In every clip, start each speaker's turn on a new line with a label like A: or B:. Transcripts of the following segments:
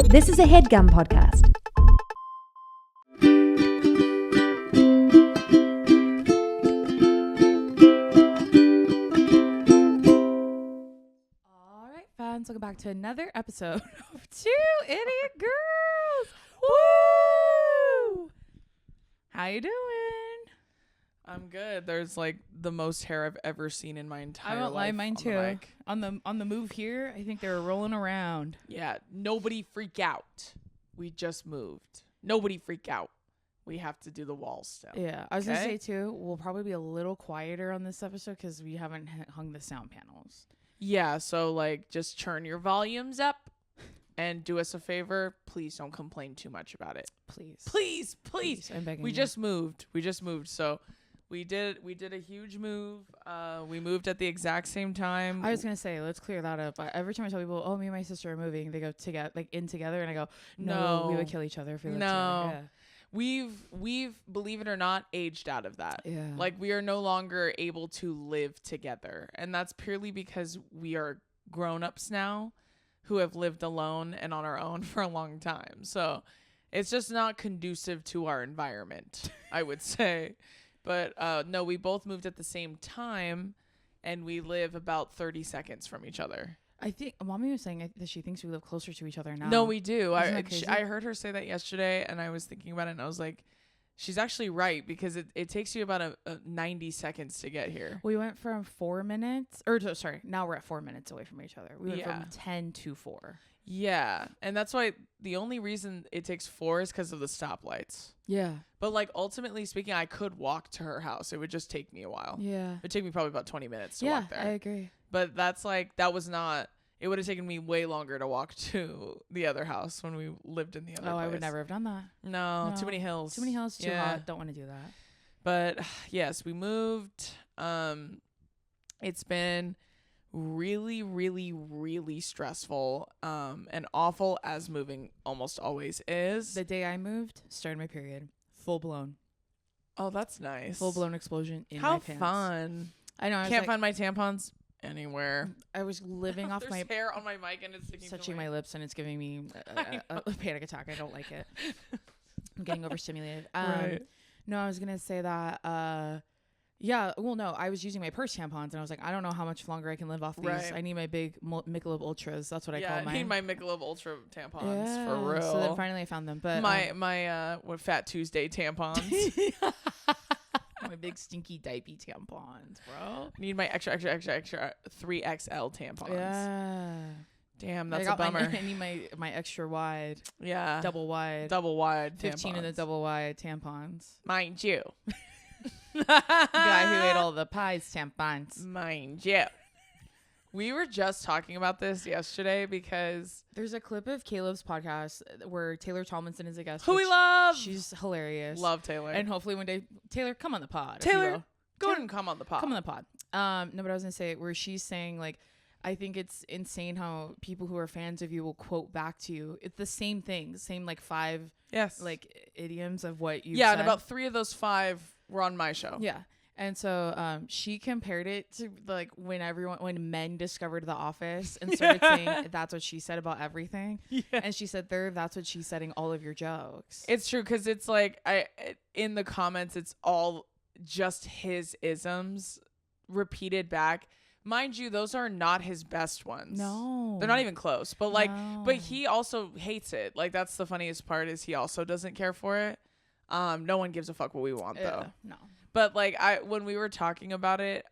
A: This is a HeadGum podcast.
B: All right, fans, welcome back to another episode of Two Idiot Girls. Woo! How you doing?
C: I'm good. There's like the most hair I've ever seen in my entire
B: I won't lie,
C: life
B: mine
C: on the
B: too.
C: mic.
B: On the move here, I think they were rolling around.
C: Yeah, nobody freak out. We just moved. Nobody freak out. We have to do the walls still.
B: Yeah, I was gonna
C: Okay?
B: say too. We'll probably be a little quieter on this episode because we haven't hung the sound panels.
C: Yeah, so like just turn your volumes up and do us a favor. Please don't complain too much about it.
B: Please,
C: Please.
B: I'm begging
C: We
B: you.
C: just moved. So we did a huge move. We moved at the exact same time.
B: I was gonna say, let's clear that up. Every time I tell people, "Oh, me and my sister are moving," they go together, like in together, and I go, "No, we would kill each other if we lived together."
C: We've believe it or not aged out of that.
B: Yeah.
C: Like we are no longer able to live together, and that's purely because we are grown-ups now who have lived alone and on our own for a long time. So it's just not conducive to our environment, I would say. But no, we both moved at the same time, and we live about 30 seconds from each other.
B: I think Mommy was saying that she thinks we live closer to each other now.
C: No, we do.
B: Isn't that crazy?
C: I heard her say that yesterday, and I was thinking about it, and I was like, she's actually right, because it takes you about a 90 seconds to get here.
B: We went from 4 minutes, now we're at 4 minutes away from each other. We went from 10 to 4.
C: Yeah, and that's why the only reason it takes 4 is because of the stoplights.
B: Yeah.
C: But like ultimately speaking, I could walk to her house. It would just take me a while.
B: Yeah.
C: It'd take me probably about 20 minutes to
B: Yeah,
C: walk there.
B: I agree.
C: But that's like, that was not, it would have taken me way longer to walk to the other house when we lived in the other place.
B: I would never have done that.
C: No,
B: No.
C: too many hills.
B: Too many hills, too hot. Don't want to do that.
C: But yes, we moved. It's been really, really, really stressful and awful, as moving almost always is.
B: The day I moved, started my period. Full blown.
C: Oh, that's nice.
B: Full blown explosion in
C: How
B: my pants.
C: fun.
B: I know. I
C: Can't find my tampons anywhere.
B: I was living off
C: There's
B: my
C: hair on my mic and it's sticking to
B: touching my lips, and it's giving me a panic attack. I don't like it. I'm getting overstimulated.
C: Right.
B: No, I was gonna say that. Yeah. Well, no, I was using my purse tampons, and I was like, I don't know how much longer I can live off these.
C: Right.
B: I need my big Michelob Ultras. That's what I call
C: I
B: mine.
C: need my Michelob Ultra tampons
B: Yeah.
C: for real.
B: So then finally I found them. But
C: my what Fat Tuesday tampons.
B: my big stinky diaper tampons, bro.
C: Need my extra 3XL tampons.
B: Yeah.
C: Damn, that's
B: I
C: a bummer.
B: I need my extra wide,
C: Yeah.
B: double wide,
C: 15
B: of the double wide tampons.
C: Mind you.
B: Guy who ate all the pies tampons.
C: Mind you. We were just talking about this yesterday because
B: There's a clip of Caleb's podcast where Taylor Tomlinson is a guest.
C: who we
B: which
C: love.
B: She's hilarious.
C: Love Taylor.
B: And hopefully one day, Taylor, come on the pod. if you
C: Taylor,
B: will.
C: go ahead and come on the pod.
B: Come on the pod. No, but I was going to say where she's saying, like, I think it's insane how people who are fans of you will quote back to you. It's the same thing, same like 5
C: Yes.
B: like idioms of what you
C: yeah,
B: said.
C: and about 3 of those 5 were on my show.
B: Yeah. And so she compared it to like when men discovered The Office and started saying that's what she said about everything.
C: Yeah.
B: And she said that's what she's setting all of your jokes.
C: It's true, because it's like in the comments, it's all just his isms repeated back. Mind you, those are not his best ones.
B: No.
C: They're not even close. But like,
B: No.
C: but he also hates it. Like, that's the funniest part, is he also doesn't care for it. No one gives a fuck what we want though.
B: No.
C: But like when we were talking about it,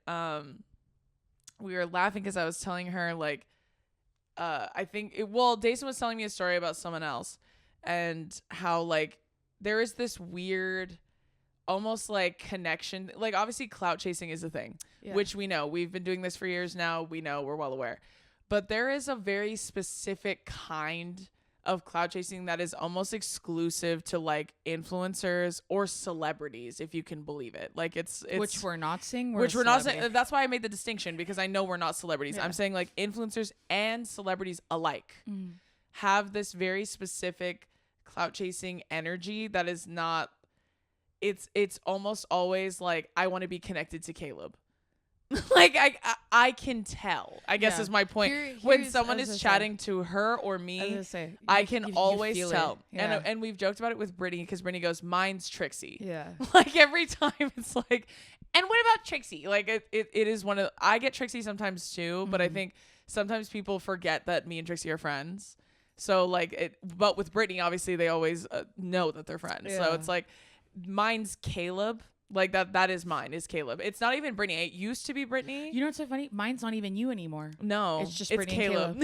C: we were laughing because I was telling her like, Dason was telling me a story about someone else and how like there is this weird, almost like connection. Like obviously clout chasing is a thing,
B: Yeah.
C: which we know. We've been doing this for years now. We know, we're well aware. But there is a very specific kind of clout chasing that is almost exclusive to like influencers or celebrities, if you can believe it. Like it's
B: which we're not saying.
C: which we're not saying. That's why I made the distinction, because I know we're not celebrities.
B: Yeah.
C: I'm saying like influencers and celebrities alike
B: Mm.
C: have this very specific clout chasing energy that is not. It's almost always like, I want to be connected to Caleb. Like I can tell, I guess is my point. When someone is chatting to her or me, I can always tell. Yeah. And we've joked about it with Brittany, because Brittany goes, mine's Trixie.
B: Yeah.
C: Like every time it's like, and what about Trixie? Like it is one of, I get Trixie sometimes too, but I think sometimes people forget that me and Trixie are friends. So like but with Brittany, obviously they always know that they're friends. Yeah. So it's like, mine's Caleb. Like that is mine, is Caleb. It's not even Brittany. It used to be Brittany.
B: You know what's so funny? Mine's not even you anymore.
C: No,
B: it's just Brittany and Caleb.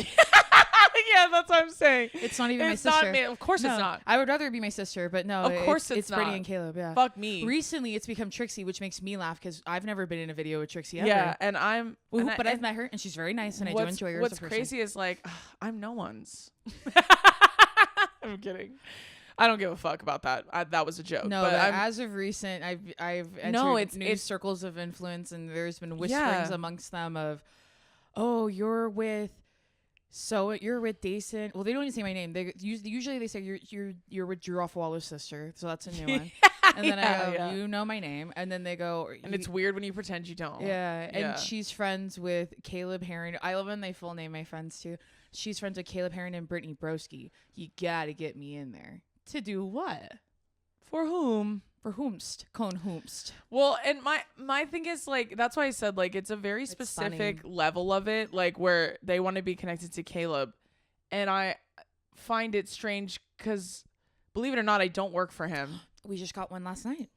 C: Yeah, that's what I'm saying.
B: It's not even my sister.
C: Not me. Of course it's not.
B: I would rather be my sister, but no.
C: Of course it's not.
B: Brittany and Caleb. Yeah.
C: Fuck me.
B: Recently, it's become Trixie, which makes me laugh because I've never been in a video with Trixie ever.
C: Yeah, and
B: I've met her and she's very nice, and I do enjoy her.
C: What's crazy is like, I'm no one's. I'm kidding. I don't give a fuck about that. That was a joke.
B: No, but as of recent, I've entered new circles of influence, and there's been whisperings amongst them of, oh, you're with Dason. Well, they don't even say my name. They usually they say you're with Drew Offwaller's sister, so that's a new one. And then I go, you know my name, and then they go,
C: and it's weird when you pretend you don't.
B: Yeah, and she's friends with Caleb Herring. I love when they full name my friends too. She's friends with Caleb Herring and Brittany Broski. You gotta get me in there. To do what?
C: For whom?
B: For whomst. Cone whomst.
C: Well, and my thing is like, that's why I said like it's a very specific level of it, like where they want to be connected to Caleb, and I find it strange because, believe it or not, I don't work for him.
B: We just got one last night.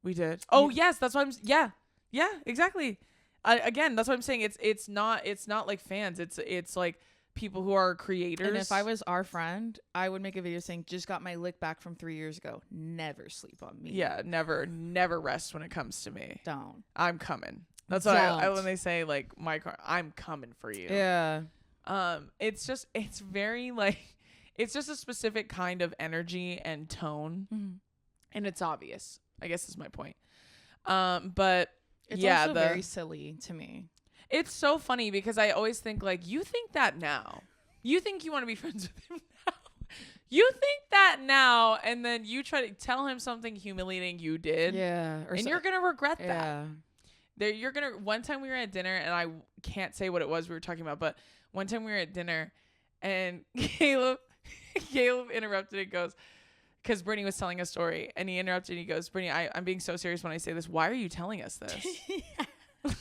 C: We did. Oh yes, that's what I'm. Yeah, exactly. Again, that's what I'm saying. It's not like fans. It's like people who are creators.
B: And if I was our friend, I would make a video saying, just got my lick back from 3 years ago. Never sleep on me.
C: Yeah, never rest when it comes to me.
B: Don't.
C: I'm coming. That's what I when they say like my car, I'm coming for you.
B: Yeah.
C: It's very like, it's just a specific kind of energy and tone. Mm-hmm. And it's obvious, I guess is my point. But
B: it's also very silly to me.
C: It's so funny because I always think like, you think that now. You think you want to be friends with him now. You think that now, and then you try to tell him something humiliating you did.
B: Yeah.
C: And you're going to regret that. Yeah. One time we were at dinner, and I can't say what it was we were talking about, but one time we were at dinner, and Caleb interrupted and goes, because Brittany was telling a story, and he interrupted and he goes, Brittany, I'm being so serious when I say this. Why are you telling us this? We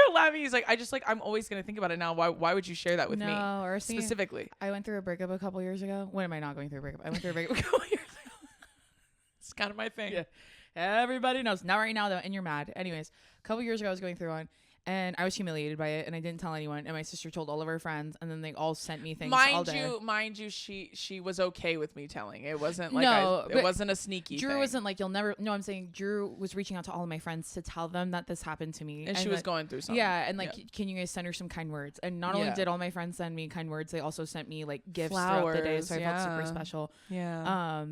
C: were laughing. He's like, I'm always going to think about it now. Why would you share that with me specifically?
B: I went through a breakup a couple years ago. When am I not going through a breakup? I went through a breakup a couple years ago.
C: It's kind of my thing.
B: Yeah. Everybody knows. Not right now, though, and you're mad. Anyways, a couple years ago, I was going through one, and I was humiliated by it, and I didn't tell anyone, and my sister told all of her friends, and then they all sent me things all day.
C: Mind you, she was okay with me telling. It wasn't like it wasn't a sneaky
B: Drew
C: thing.
B: wasn't like, you'll never. No, I'm saying Drew was reaching out to all of my friends to tell them that this happened to me.
C: And she was going through something.
B: Yeah, and like, can you guys send her some kind words? And not only did all my friends send me kind words, they also sent me like gifts throughout the day, so I felt super special.
C: Yeah.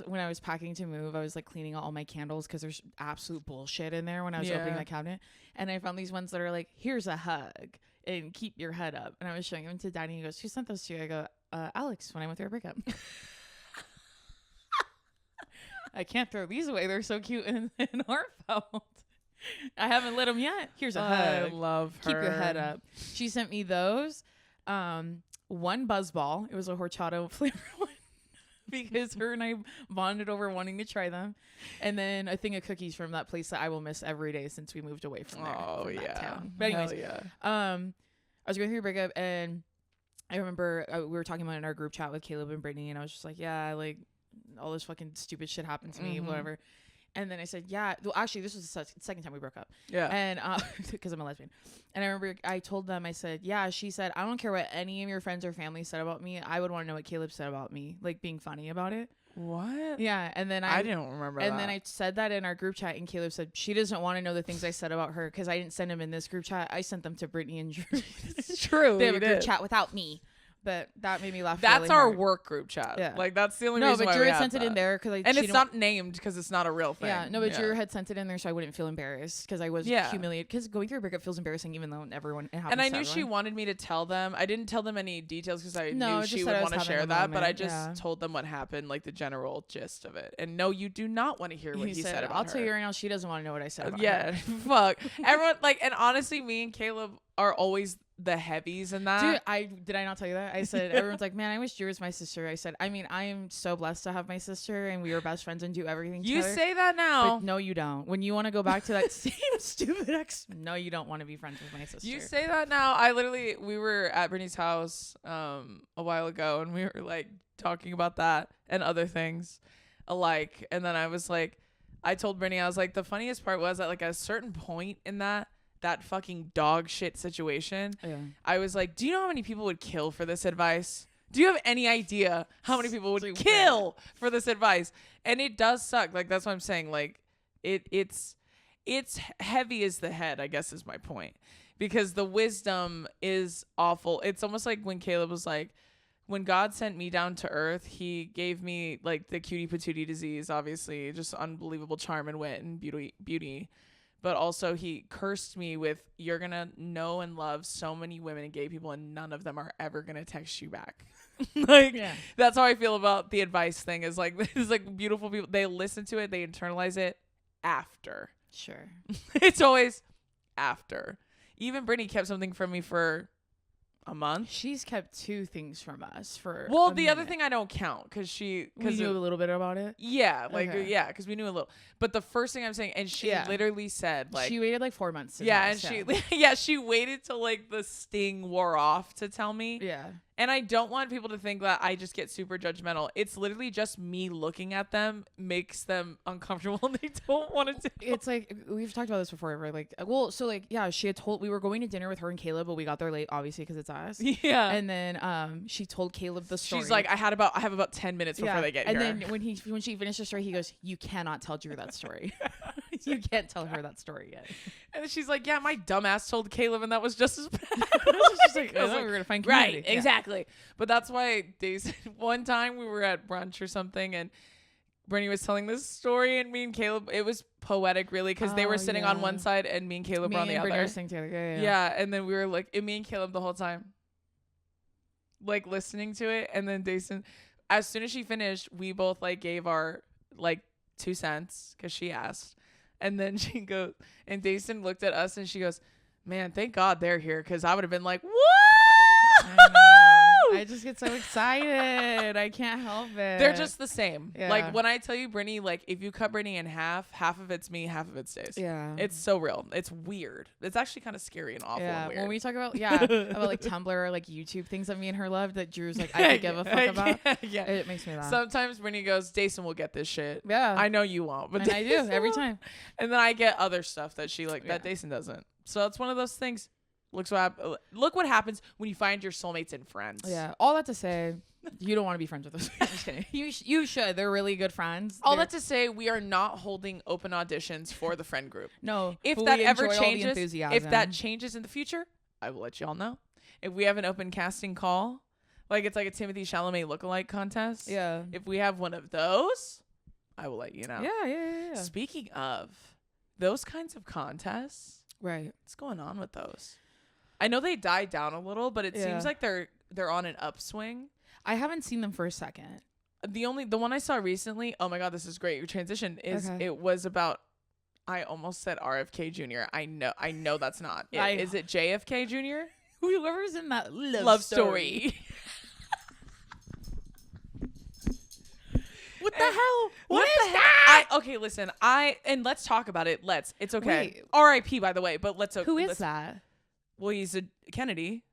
B: When I was packing to move, I was like cleaning out all my candles because there's absolute bullshit in there when I was opening my cabinet. And I found these ones that are like, here's a hug and keep your head up. And I was showing them to Danny. He goes, who sent those to you? I go, Alex, when I went through a breakup. I can't throw these away. They're so cute and heartfelt. I haven't lit them yet. Here's a hug.
C: I love her.
B: Keep your head up. She sent me those. One buzzball. It was a horchata flavor one. Because her and I bonded over wanting to try them. And then a thing of cookies from that place that I will miss every day since we moved away from there.
C: Oh,
B: from
C: yeah.
B: That town. But anyways, I was going through a breakup, and I remember we were talking about it in our group chat with Caleb and Brittany, and I was just like, yeah, like all this fucking stupid shit happened to me, whatever. And then I said, yeah. Well, actually, this was the second time we broke up. Yeah. And because I'm a lesbian. And I remember I told them, I said, yeah, she said, I don't care what any of your friends or family said about me. I would want to know what Caleb said about me, like being funny about it.
C: What?
B: Yeah. And then
C: I didn't remember that.
B: And then I said that in our group chat, and Caleb said, she doesn't want to know the things I said about her because I didn't send them in this group chat. I sent them to Brittany and Drew.
C: It's true.
B: They have a group chat without me. but that made me laugh.
C: That's
B: really
C: our
B: hard.
C: work group chat.
B: Yeah.
C: Like that's the only
B: No,
C: reason
B: but
C: why
B: Drew
C: we
B: had
C: have
B: sent it in
C: that.
B: there because
C: And it's not named because it's not a real thing.
B: Yeah, no, but Drew had sent it in there so I wouldn't feel embarrassed because I was humiliated. Because going through a breakup feels embarrassing, even though everyone. It happens
C: and I
B: to
C: knew
B: everyone.
C: she wanted me to tell them. I didn't tell them any details because I knew she
B: just
C: would
B: said I was
C: want to
B: having
C: share
B: a
C: that. But I
B: moment,
C: just told them what happened, like the general gist of it. And no, you do not want to hear what he said about
B: I'll
C: her.
B: tell you right now, she doesn't want to know what I said about her.
C: Yeah, fuck. Everyone and honestly, me and Caleb are always the heavies in that.
B: Dude, did I not tell you that? I said everyone's like, man, I wish Drew was my sister. I said, I mean, I am so blessed to have my sister, and we were best friends and do everything
C: You
B: together.
C: say that now.
B: But no, you don't. When you want to go back to that same stupid ex, no, you don't want to be friends with my sister.
C: You say that now. We were at Brittany's house a while ago, and we were like talking about that and other things alike. And then I was like, I told Brittany, I was like, the funniest part was that like at a certain point in that fucking dog shit situation, I was like, do you know how many people would kill for this advice? Do you have any idea how many people would kill for this advice? And it does suck. Like, that's what I'm saying. Like, it's heavy as the head, I guess is my point. Because the wisdom is awful. It's almost like when Caleb was like, when God sent me down to earth, he gave me like the cutie patootie disease, obviously, just unbelievable charm and wit and beauty. But also he cursed me with, you're going to know and love so many women and gay people and none of them are ever going to text you back. That's how I feel about the advice thing is like, it's like beautiful people. They listen to it. They internalize it after.
B: Sure.
C: It's always after. Even Brittany kept something from me for a month.
B: She's kept 2 things from us for
C: other thing I don't count because we
B: knew a little bit about it.
C: Yeah, because we knew a little. But the first thing I'm saying, and she literally said like
B: she waited like 4 months.
C: She waited till like the sting wore off to tell me. Yeah. And I don't want people to think that I just get super judgmental. It's literally just me looking at them makes them uncomfortable and they don't want to.
B: It's like, we've talked about this before, right? Like, well, so like, yeah, she had told, we were going to dinner with her and Caleb, but we got there late, obviously, because it's us. Yeah. And then she told Caleb the story.
C: She's like, I have about 10 minutes before they get here.
B: And then when she finished the story, he goes, you cannot tell Drew that story. You can't tell her that story yet.
C: And she's like, yeah, my dumbass told Caleb and that was just as bad.
B: She's like, we were gonna find community.
C: Right, exactly. But that's why one time we were at brunch or something and Brittany was telling this story and me and Caleb, it was poetic really because they were sitting on one side and me and Caleb were on the other. Were sitting together. Yeah, and then we were like, me and Caleb the whole time like listening to it, and then Dason, as soon as she finished, we both like gave our like 2 cents because she asked. And then she goes, and Dason looked at us and she goes, man, thank God they're here because I would have been like, whoa!
B: I just get so excited. I can't help it.
C: They're just the same. Yeah. Like when I tell you, Brittany, like if you cut Brittany in half of it's me, half of it's Dace. Yeah. It's so real. It's weird. It's actually kind of scary and awful and weird.
B: When we talk about, about like Tumblr or like YouTube things that me and her love that Drew's like, I could give a fuck about. Yeah. It makes me laugh.
C: Sometimes Brittany goes, Dason will get this shit. Yeah. I know you won't. But
B: I do every time.
C: And then I get other stuff that she like, that Dason doesn't. So it's one of those things. Look what happens when you find your soulmates and friends.
B: Yeah. All that to say, you don't want to be friends with us. I'm just kidding. You should. They're really good friends.
C: All that to say, we are not holding open auditions for the friend group.
B: No.
C: If that ever changes, if that changes in the future, I will let y'all know. If we have an open casting call, like it's like a Timothée Chalamet lookalike contest. Yeah. If we have one of those, I will let you know.
B: Yeah.
C: Speaking of those kinds of contests,
B: right?
C: What's going on with those? I know they died down a little, but it seems like they're on an upswing.
B: I haven't seen them for a second.
C: The one I saw recently, oh my God, this is great. Your transition is it was about, I almost said RFK Jr. I know that's not it. Is it JFK Jr?
B: Whoever's in that
C: love story.
B: What the hell? What is that?
C: Okay, listen. And let's talk about it. It's okay. Wait. R.I.P. by the way, but
B: Who is that?
C: Well, he's a Kennedy.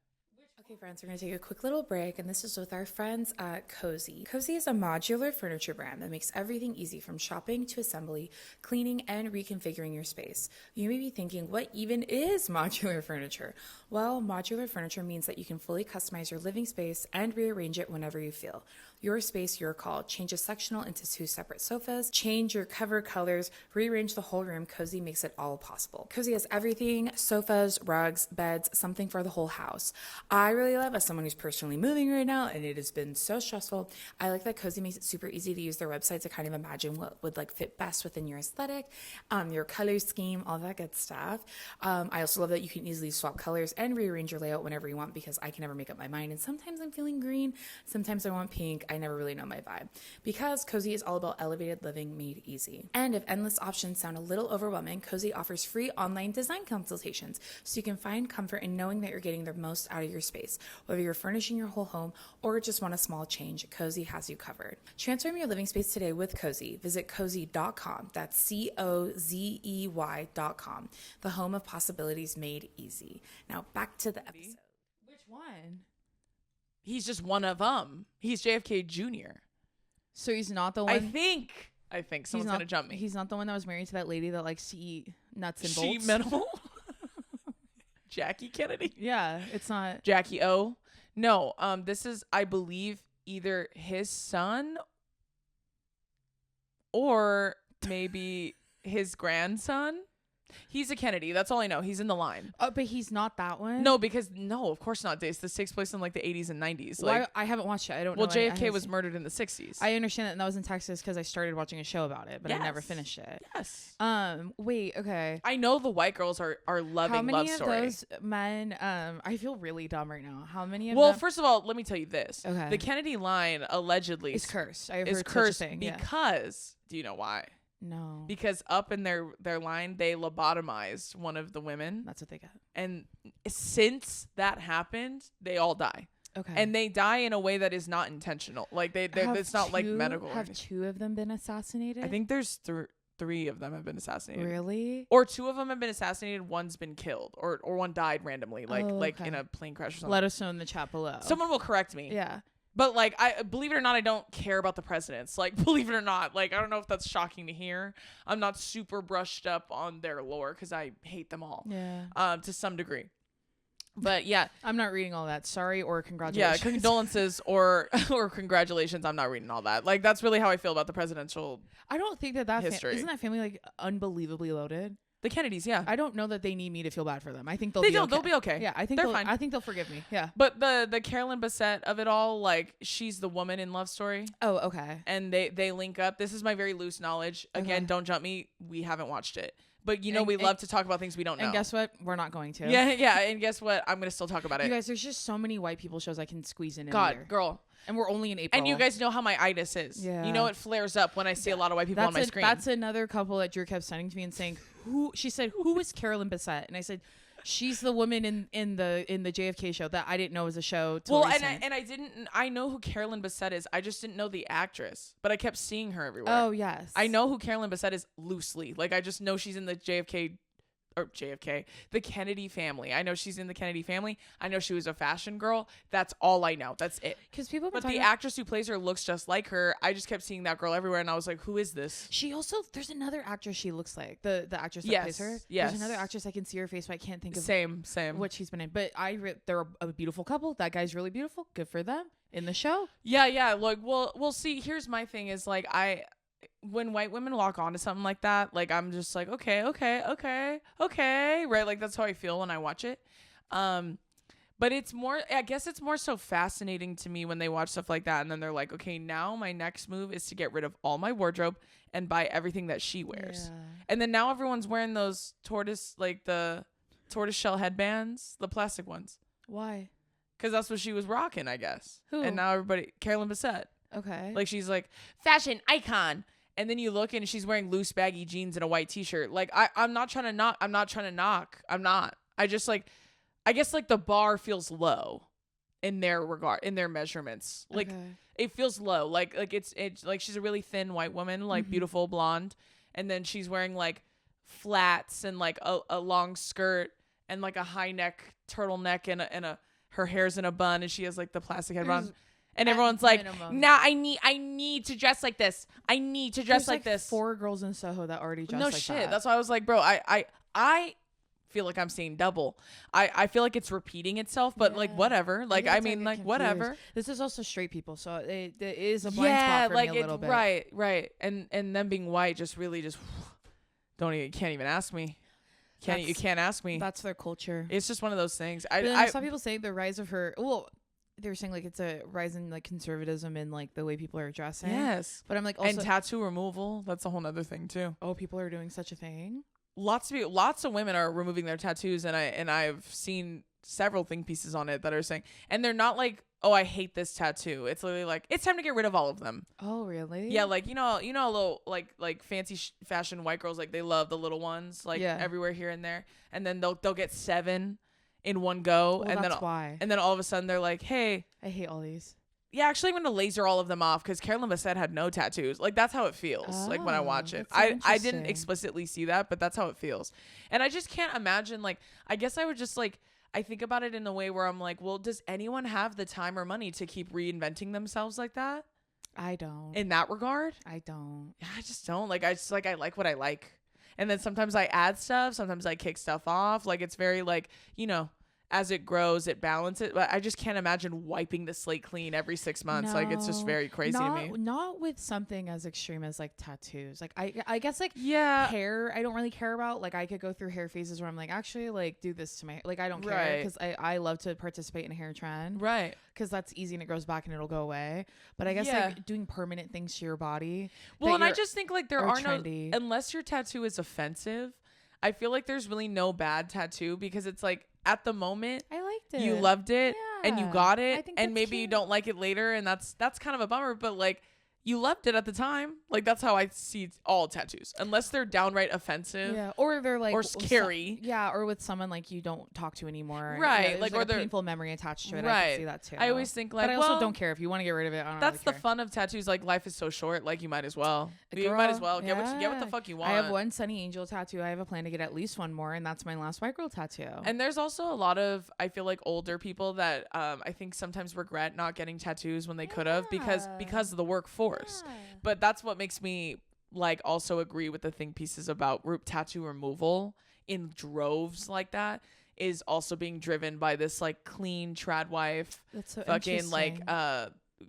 D: Okay, friends, we're going to take a quick little break, and this is with our friends at Cozy. Cozy is a modular furniture brand that makes everything easy from shopping to assembly, cleaning, and reconfiguring your space. You may be thinking, what even is modular furniture? Well, modular furniture means that you can fully customize your living space and rearrange it whenever you feel. Your space, your call. Change a sectional into 2 separate sofas, change your cover colors, rearrange the whole room. Cozy makes it all possible. Cozy has everything: sofas, rugs, beds, something for the whole house. I really love, as someone who's personally moving right now, and it has been so stressful, I like that Cozy makes it super easy to use their website to kind of imagine what would like fit best within your aesthetic, your color scheme, all that good stuff. I also love that you can easily swap colors and rearrange your layout whenever you want, because I can never make up my mind. And sometimes I'm feeling green, sometimes I want pink. I never really know my vibe, because Cozy is all about elevated living made easy. And if endless options sound a little overwhelming, Cozy offers free online design consultations, so you can find comfort in knowing that you're getting the most out of your space. Whether you're furnishing your whole home or just want a small change, Cozy has you covered. Transform your living space today with Cozy. Visit cozy.com. That's COZEY.com. The home of possibilities made easy. Now back to the episode.
B: Which one?
C: He's just one of them. He's JFK Jr.
B: So he's not the one.
C: I think someone's gonna jump me.
B: He's not the one that was married to that lady that likes to eat nuts and bolts.
C: Sheet metal. Jackie Kennedy.
B: Yeah, it's not
C: Jackie O. No, this is, I believe, either his son or maybe his grandson. He's a Kennedy. That's all I know. He's in the line.
B: Oh, but he's not that one.
C: No, because of course not. This takes place in like the 80s and 90s.
B: Well,
C: Like,
B: I haven't watched it. I don't know.
C: well, JFK was murdered in the 60s.
B: I understand that, and that was in Texas because I started watching a show about it, but I never
C: Yes.
B: finished it.
C: Yes.
B: Wait, okay.
C: I know the white girls are loving
B: How many
C: love
B: of
C: story.
B: those men? I feel really dumb right now. How many of
C: Well,
B: them?
C: first of all, let me tell you this.
B: Okay.
C: The Kennedy line allegedly
B: is cursed. I've
C: is
B: heard
C: cursed
B: such a thing. Yeah.
C: because, do you know why?
B: No,
C: Because up in their line, they lobotomized one of the women.
B: that's what they got.
C: And since that happened, they all die.
B: Okay.
C: And they die in a way that is not intentional. Like, it's not like medical. or
B: Have
C: anything.
B: two of them been assassinated?
C: I think there's three of them have been assassinated.
B: Really?
C: Or two of them have been assassinated. One's been killed. Or one died randomly. Like
B: okay.
C: in a plane crash or something.
B: Let us know in the chat below.
C: Someone will correct me.
B: Yeah.
C: But like, I believe it or not, I don't care about the presidents. Like, believe it or not, like, I don't know if that's shocking to hear. I'm not super brushed up on their lore because I hate them all.
B: Yeah.
C: To some degree. But yeah,
B: I'm not reading all that. Sorry or
C: yeah,
B: congratulations.
C: condolences or congratulations. I'm not reading all that. Like, that's really how I feel about the presidential.
B: I don't think that
C: history.
B: isn't that family like unbelievably loaded?
C: The Kennedys, yeah.
B: I don't know that they need me to feel bad for them. I think they'll
C: They
B: be
C: don't.
B: okay.
C: They'll be okay.
B: Yeah, I think
C: they're fine.
B: I think they'll forgive me. Yeah.
C: But the Carolyn Bessette of it all, like, she's the woman in Love Story.
B: Oh, okay.
C: And they link up. This is my very loose knowledge. Again,
B: Okay.
C: don't jump me. We haven't watched it. But,
B: And-
C: we love to talk about things we don't know.
B: And guess what? We're not going to.
C: Yeah. And guess what? I'm going to still talk about
B: You
C: it.
B: guys, there's just so many white people shows I can squeeze in.
C: God,
B: there.
C: girl.
B: And we're only in April.
C: And you guys know how my itis is.
B: Yeah.
C: You know, it flares up when I see a lot of white people on my screen.
B: That's another couple that Drew kept sending to me and saying, she said, who is Carolyn Bessette? And I said, she's the woman in the JFK show that I didn't know was a show. Till
C: well,
B: recent.
C: I know who Carolyn Bessette is. I just didn't know the actress, but I kept seeing her everywhere.
B: Oh, yes.
C: I know who Carolyn Bessette is loosely. Like, I just know she's in the the Kennedy family. I know she's in the Kennedy family. I know she was a fashion girl. That's all I know. That's it.
B: Because people have been
C: But the
B: talking
C: actress who plays her looks just like her. I just kept seeing that girl everywhere, and I was like, who is this?
B: She also, there's another actress she looks like. The actress that
C: Yes,
B: plays her.
C: yes.
B: There's another actress I can see her face, but I can't think of
C: Same.
B: what she's been in. But they're a beautiful couple. That guy's really beautiful. Good for them. In the show.
C: Yeah. Like, we'll see. Here's my thing is, like, when white women lock onto something like that, like, I'm just like, okay, right? Like, that's how I feel when I watch it. But I guess it's more so fascinating to me when they watch stuff like that, and then they're like, okay, now my next move is to get rid of all my wardrobe and buy everything that she wears.
B: Yeah.
C: And then now everyone's wearing those the tortoiseshell headbands, the plastic ones,
B: Why?
C: because that's what she was rocking, I guess.
B: Who?
C: And now Carolyn Bessette.
B: Okay.
C: Like, she's like fashion icon. And then you look and she's wearing loose baggy jeans and a white t-shirt. Like, I'm not trying to knock. I'm not. I just, like, I guess, like, the bar feels low in their regard, in their measurements. Like,
B: okay.
C: it feels low. Like it's like she's a really thin white woman, like beautiful blonde. And then she's wearing like flats and like a long skirt and like a high neck turtleneck and her hair's in a bun and she has like the plastic headband. And everyone's like, nah, I need to dress like this. I need to dress like this.
B: 4 girls in Soho that already dress
C: No
B: like
C: shit.
B: that.
C: That's why I was like, bro, I feel like I'm seeing double. I feel like it's repeating itself, but like whatever. Like, I mean, like whatever.
B: This is also straight people, so it is a blind spot for
C: like
B: me a little bit.
C: Right. And them being white just really can't even ask me. You can't ask me.
B: That's their culture.
C: It's just one of those things.
B: I saw people say the rise of her. Well, they were saying like it's a rise in like conservatism in like the way people are dressing.
C: Yes,
B: but I'm like also,
C: and tattoo removal. That's a whole nother thing too.
B: Oh, people are doing such a thing.
C: Lots of women are removing their tattoos, and I've seen several think pieces on it that are saying, and they're not like, oh, I hate this tattoo. It's literally like, it's time to get rid of all of them.
B: Oh, really?
C: Yeah, like, you know, a little like fancy fashion white girls, like they love the little ones, like everywhere here and there, and then they'll get 7 in one go,
B: well,
C: and
B: that's why.
C: And then all of a sudden they're like, hey,
B: I hate all these.
C: Yeah, actually, I'm gonna laser all of them off because Carolyn Bessette had no tattoos. Like that's how it feels. Like when I watch it,
B: so
C: I didn't explicitly see that, but that's how it feels. And I just can't imagine. Like, I guess I would just like. I think about it in a way where I'm like, well, does anyone have the time or money to keep reinventing themselves like that?
B: I don't.
C: In that regard,
B: I don't.
C: Yeah, I just don't. Like, I like what I like, and then sometimes I add stuff. Sometimes I kick stuff off. Like it's very like, you know. As it grows, it balances. But I just can't imagine wiping the slate clean every 6 months. Like it's just very crazy to me.
B: Not with something as extreme as like tattoos. Like I guess like hair. I don't really care about. Like I could go through hair phases where I'm like, actually like do this to my like I don't care because I love to participate in a hair trend.
C: Right.
B: Because that's easy and it grows back and it'll go away. But I guess like doing permanent things to your body.
C: Well, and I just think like there are trendy. No unless your tattoo is offensive. I feel like there's really no bad tattoo because it's like. At the moment, I liked it. You loved it, and you got it, and maybe cute. You don't like it later, and that's kind of a bummer. But like, you loved it at the time. Like that's how I see all tattoos, unless they're downright offensive,
B: or they're like
C: or scary,
B: or with someone like you don't talk to anymore,
C: right?
B: Like or there's a painful memory attached to it. Right. I can see that too.
C: I always think like,
B: but I also don't care if you want to get rid of it. I don't
C: that's
B: really
C: the fun of tattoos. Like life is so short. Like you might as well. You might as well get what the fuck you want.
B: I have one Sunny Angel tattoo. I have a plan to get at least one more, and that's my last white girl tattoo.
C: And there's also a lot of I feel like older people that I think sometimes regret not getting tattoos when they could have because of the workforce. But that's what makes me like also agree with the think pieces about tattoo removal in droves like that is also being driven by this like clean trad wife fucking like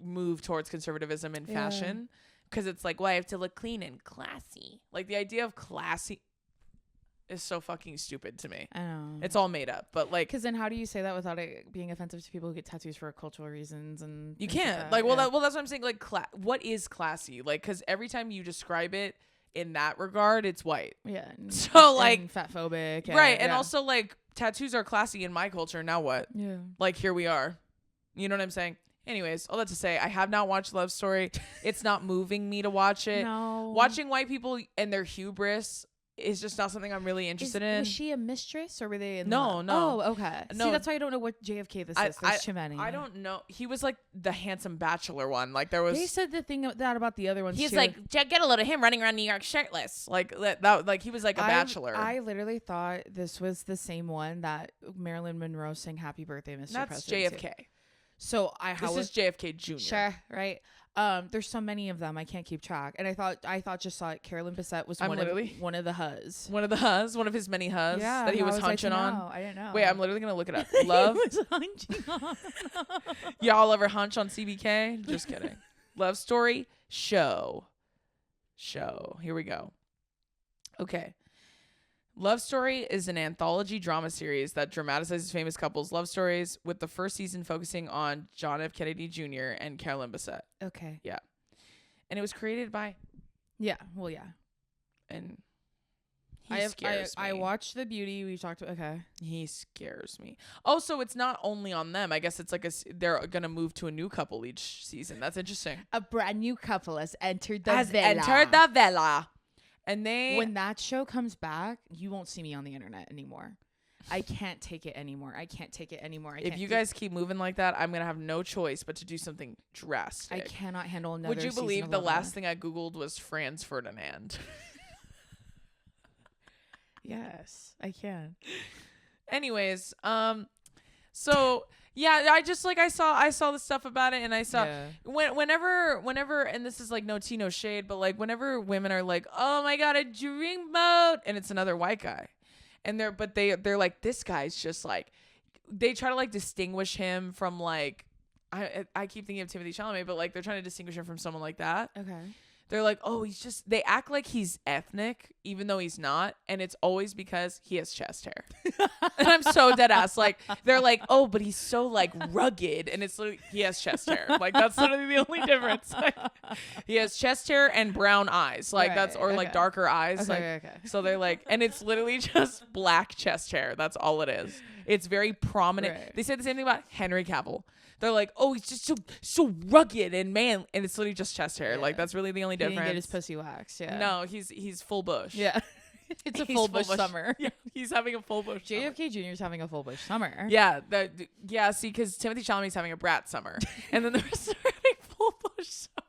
C: move towards conservatism in fashion because it's like, well, I have to look clean and classy. Like the idea of classy is so fucking stupid to me.
B: I know.
C: It's all made up, but like,
B: because then how do you say that without it being offensive to people who get tattoos for cultural reasons? And
C: you can't like, well, that's what I'm saying. Like, what is classy? Like, because every time you describe it in that regard, it's white.
B: Yeah.
C: So like
B: and fat phobic.
C: Right. And also like tattoos are classy in my culture. Now what?
B: Yeah.
C: Like here we are. You know what I'm saying? Anyways, all that to say, I have not watched Love Story. It's not moving me to watch it.
B: No.
C: Watching white people and their hubris is just not something I'm really interested in.
B: Was she a mistress or were they in
C: No.
B: Oh, okay.
C: No.
B: See, that's why I don't know what JFK this is. There's too many.
C: I don't know. He was like the handsome bachelor one. Like there was.
B: They said the thing that about the other ones.
C: He's
B: too.
C: like, get a load of him running around New York shirtless. Like that. Like he was like a bachelor.
B: I literally thought this was the same one that Marilyn Monroe sang "Happy Birthday, Mr.
C: That's
B: President."
C: JFK.
B: Too. So
C: this is JFK Jr.
B: Sure, right. There's so many of them I can't keep track. And I thought just saw it. Carolyn Bessette was one of the hus.
C: One of the hus, one of his many hus that he was hunching on.
B: I didn't know.
C: Wait, I'm literally gonna look it up. Love
B: was hunching on.
C: Y'all ever hunch on CBK? Just kidding. Love Story show. Here we go. Okay. Love Story is an anthology drama series that dramatizes famous couples' love stories, with the first season focusing on John F. Kennedy Jr. and Carolyn Bessette.
B: Okay.
C: Yeah. And it was created by...
B: Yeah. Well, yeah.
C: And he scares me.
B: I watched The Beauty. We talked about... Okay.
C: He scares me. Oh, so it's not only on them. I guess it's like they're going to move to a new couple each season. That's interesting.
B: A brand new couple has entered the villa.
C: And
B: when that show comes back, you won't see me on the internet anymore. I can't take it anymore.
C: If you guys keep moving like that, I'm going to have no choice but to do something drastic.
B: I cannot handle another
C: Would you believe the last thing I Googled was Franz Ferdinand?
B: Yes, I can.
C: Anyways, so... Yeah, I just like I saw the stuff about it, and I saw whenever and this is like no tea, no shade, but like whenever women are like, oh my god, a dream boat, and it's another white guy, and they're like, this guy's just like, they try to like distinguish him from like, I keep thinking of Timothée Chalamet, but like they're trying to distinguish him from someone like that.
B: Okay.
C: They're like, oh, they act like he's ethnic, even though he's not. And it's always because he has chest hair. And I'm so dead ass. Like, they're like, oh, but he's so like rugged. And it's literally, he has chest hair. Like, that's literally the only difference. Like, he has chest hair and brown eyes. Like, like darker eyes. Okay. So they're like, and it's literally just black chest hair. That's all it is. It's very prominent. Right. They say the same thing about Henry Cavill. They're like, oh, he's just so rugged and man, and it's literally just chest hair. Yeah. Like, that's really the only difference. He didn't
B: get his pussy waxed. Yeah.
C: No, he's full bush.
B: Yeah. It's a full bush summer.
C: Yeah, he's having a full bush.
B: JFK Jr. is having a full bush summer.
C: Yeah, see, because Timothy Chalamet's having a brat summer, and then the rest are having full bush summer.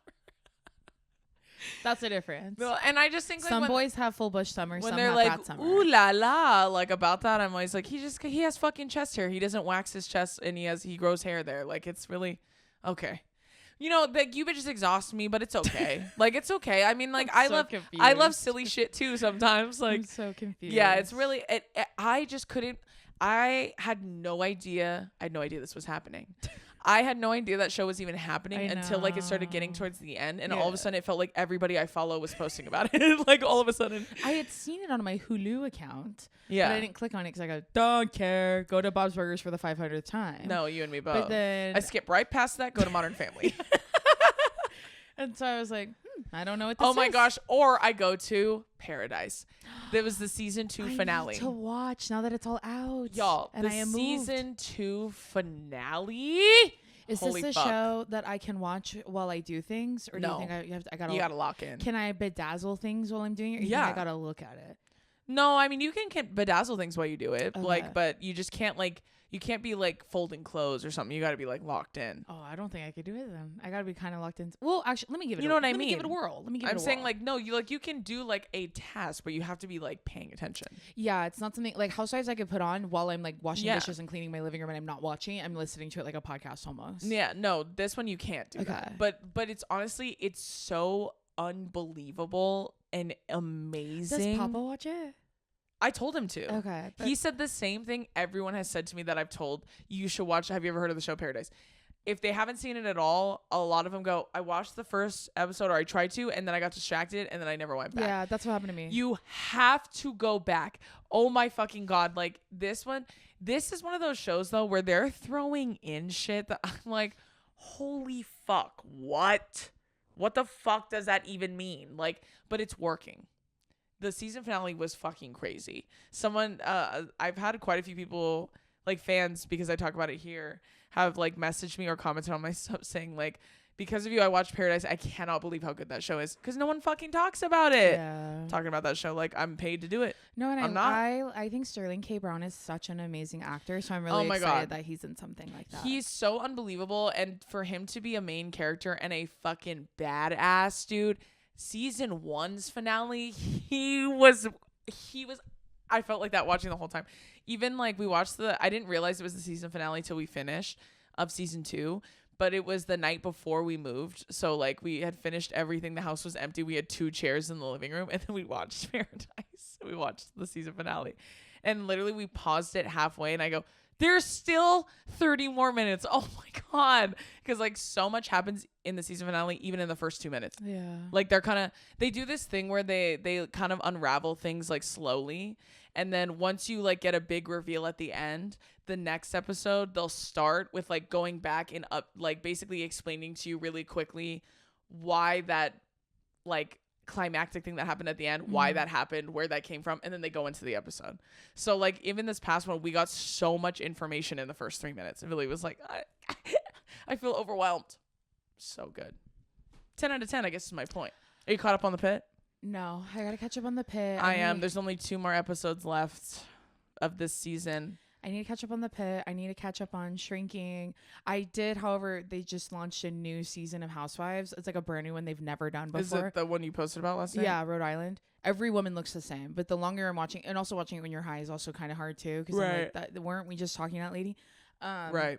B: That's the difference.
C: No, and I just think like
B: some boys have full bush summer,
C: when
B: some
C: they're
B: have
C: like,
B: brat summer.
C: ooh la la, like about that, I'm always like, he has fucking chest hair. He doesn't wax his chest, and he grows hair there. Like, it's really okay. You know, like, you bitches exhaust me, but it's okay. Like, it's okay. I mean, like, I love silly shit too sometimes. Like,
B: I'm so confused.
C: Yeah, it's really I just couldn't. I had no idea. I had no idea this was happening. I had no idea that show was even happening until like it started getting towards the end, and all of a sudden it felt like everybody I follow was posting about it. Like, all of a sudden,
B: I had seen it on my Hulu account.
C: Yeah,
B: but I didn't click on it because I go, don't care. Go to Bob's Burgers for the 500th time.
C: No, you and me both.
B: But then
C: I skip right past that. Go to Modern Family.
B: And so I was like, I don't know what this is.
C: Oh my gosh. Or I go to Paradise. There was the season 2 finale.
B: I need to watch now that it's all out.
C: Y'all,
B: and
C: the season 2 finale.
B: Is this a show that I can watch while I do things? Or do you think I gotta lock in? Can I bedazzle things while I'm doing it? Or you think I gotta look at it?
C: No, I mean, you can bedazzle things while you do it. Okay. Like, but you just can't you can't be like folding clothes or something. You got to be like locked in.
B: Oh, I don't think I could do it then. I got to be kind of locked in. Well, actually, let me give it.
C: You know what I mean?
B: Let me give it a whirl.
C: I'm saying like no, you can do like a task, but you have to be like paying attention.
B: Yeah, it's not something like Housewives I could put on while I'm like washing dishes and cleaning my living room and I'm not watching. I'm listening to it like a podcast almost.
C: Yeah, no, this one you can't do that. But it's honestly, it's so unbelievable and amazing.
B: Does Papa watch it?
C: I told him to.
B: Okay.
C: He said the same thing everyone has said to me that I've told. You should watch. Have you ever heard of the show Paradise? If they haven't seen it at all, a lot of them go, I watched the first episode, or I tried to, and then I got distracted, and then I never went back.
B: Yeah, that's what happened to me.
C: You have to go back. Oh my fucking God. Like, this is one of those shows, though, where they're throwing in shit that I'm like, holy fuck, what? What the fuck does that even mean? Like, but it's working. The season finale was fucking crazy. I've had quite a few people, like fans, because I talk about it here, have like messaged me or commented on my stuff saying like, because of you, I watched Paradise. I cannot believe how good that show is because no one fucking talks about it.
B: Yeah.
C: Talking about that show, like I'm paid to do it.
B: No, and
C: I'm not.
B: I think Sterling K. Brown is such an amazing actor, so I'm really excited that he's in something like that.
C: He's so unbelievable, and for him to be a main character and a fucking badass dude. Season 1's finale, he was I felt like that watching the whole time. Even like we watched I didn't realize it was the season finale till we finished of season 2, but it was the night before we moved. So like we had finished everything. The house was empty. We had 2 chairs in the living room, and then we watched Paradise. We watched the season finale, and literally we paused it halfway, and I go, there's still 30 more minutes. Oh my God. Because like so much happens in the season finale, even in the first 2 minutes.
B: Yeah.
C: Like they do this thing where they kind of unravel things like slowly. And then once you like get a big reveal at the end, the next episode, they'll start with like going back and up, like basically explaining to you really quickly why that like climactic thing that happened at the end, why that happened, where that came from, and then they go into the episode. So like even this past one, we got so much information in the first 3 minutes. It really was like I feel overwhelmed. So good. 10 out of 10, I guess is my point. Are you caught up on the pit?
B: No, I gotta catch up on the pit.
C: I am. There's only 2 more episodes left of this season.
B: I need to catch up on the pit. I need to catch up on Shrinking. I did, however, they just launched a new season of Housewives. It's like a brand new one they've never done before.
C: Is it the one you posted about last night?
B: Yeah, Rhode Island. Every woman looks the same, but the longer I'm watching, and also watching it when you're high is also kind of hard too. Because like, weren't we just talking that lady?
C: Right.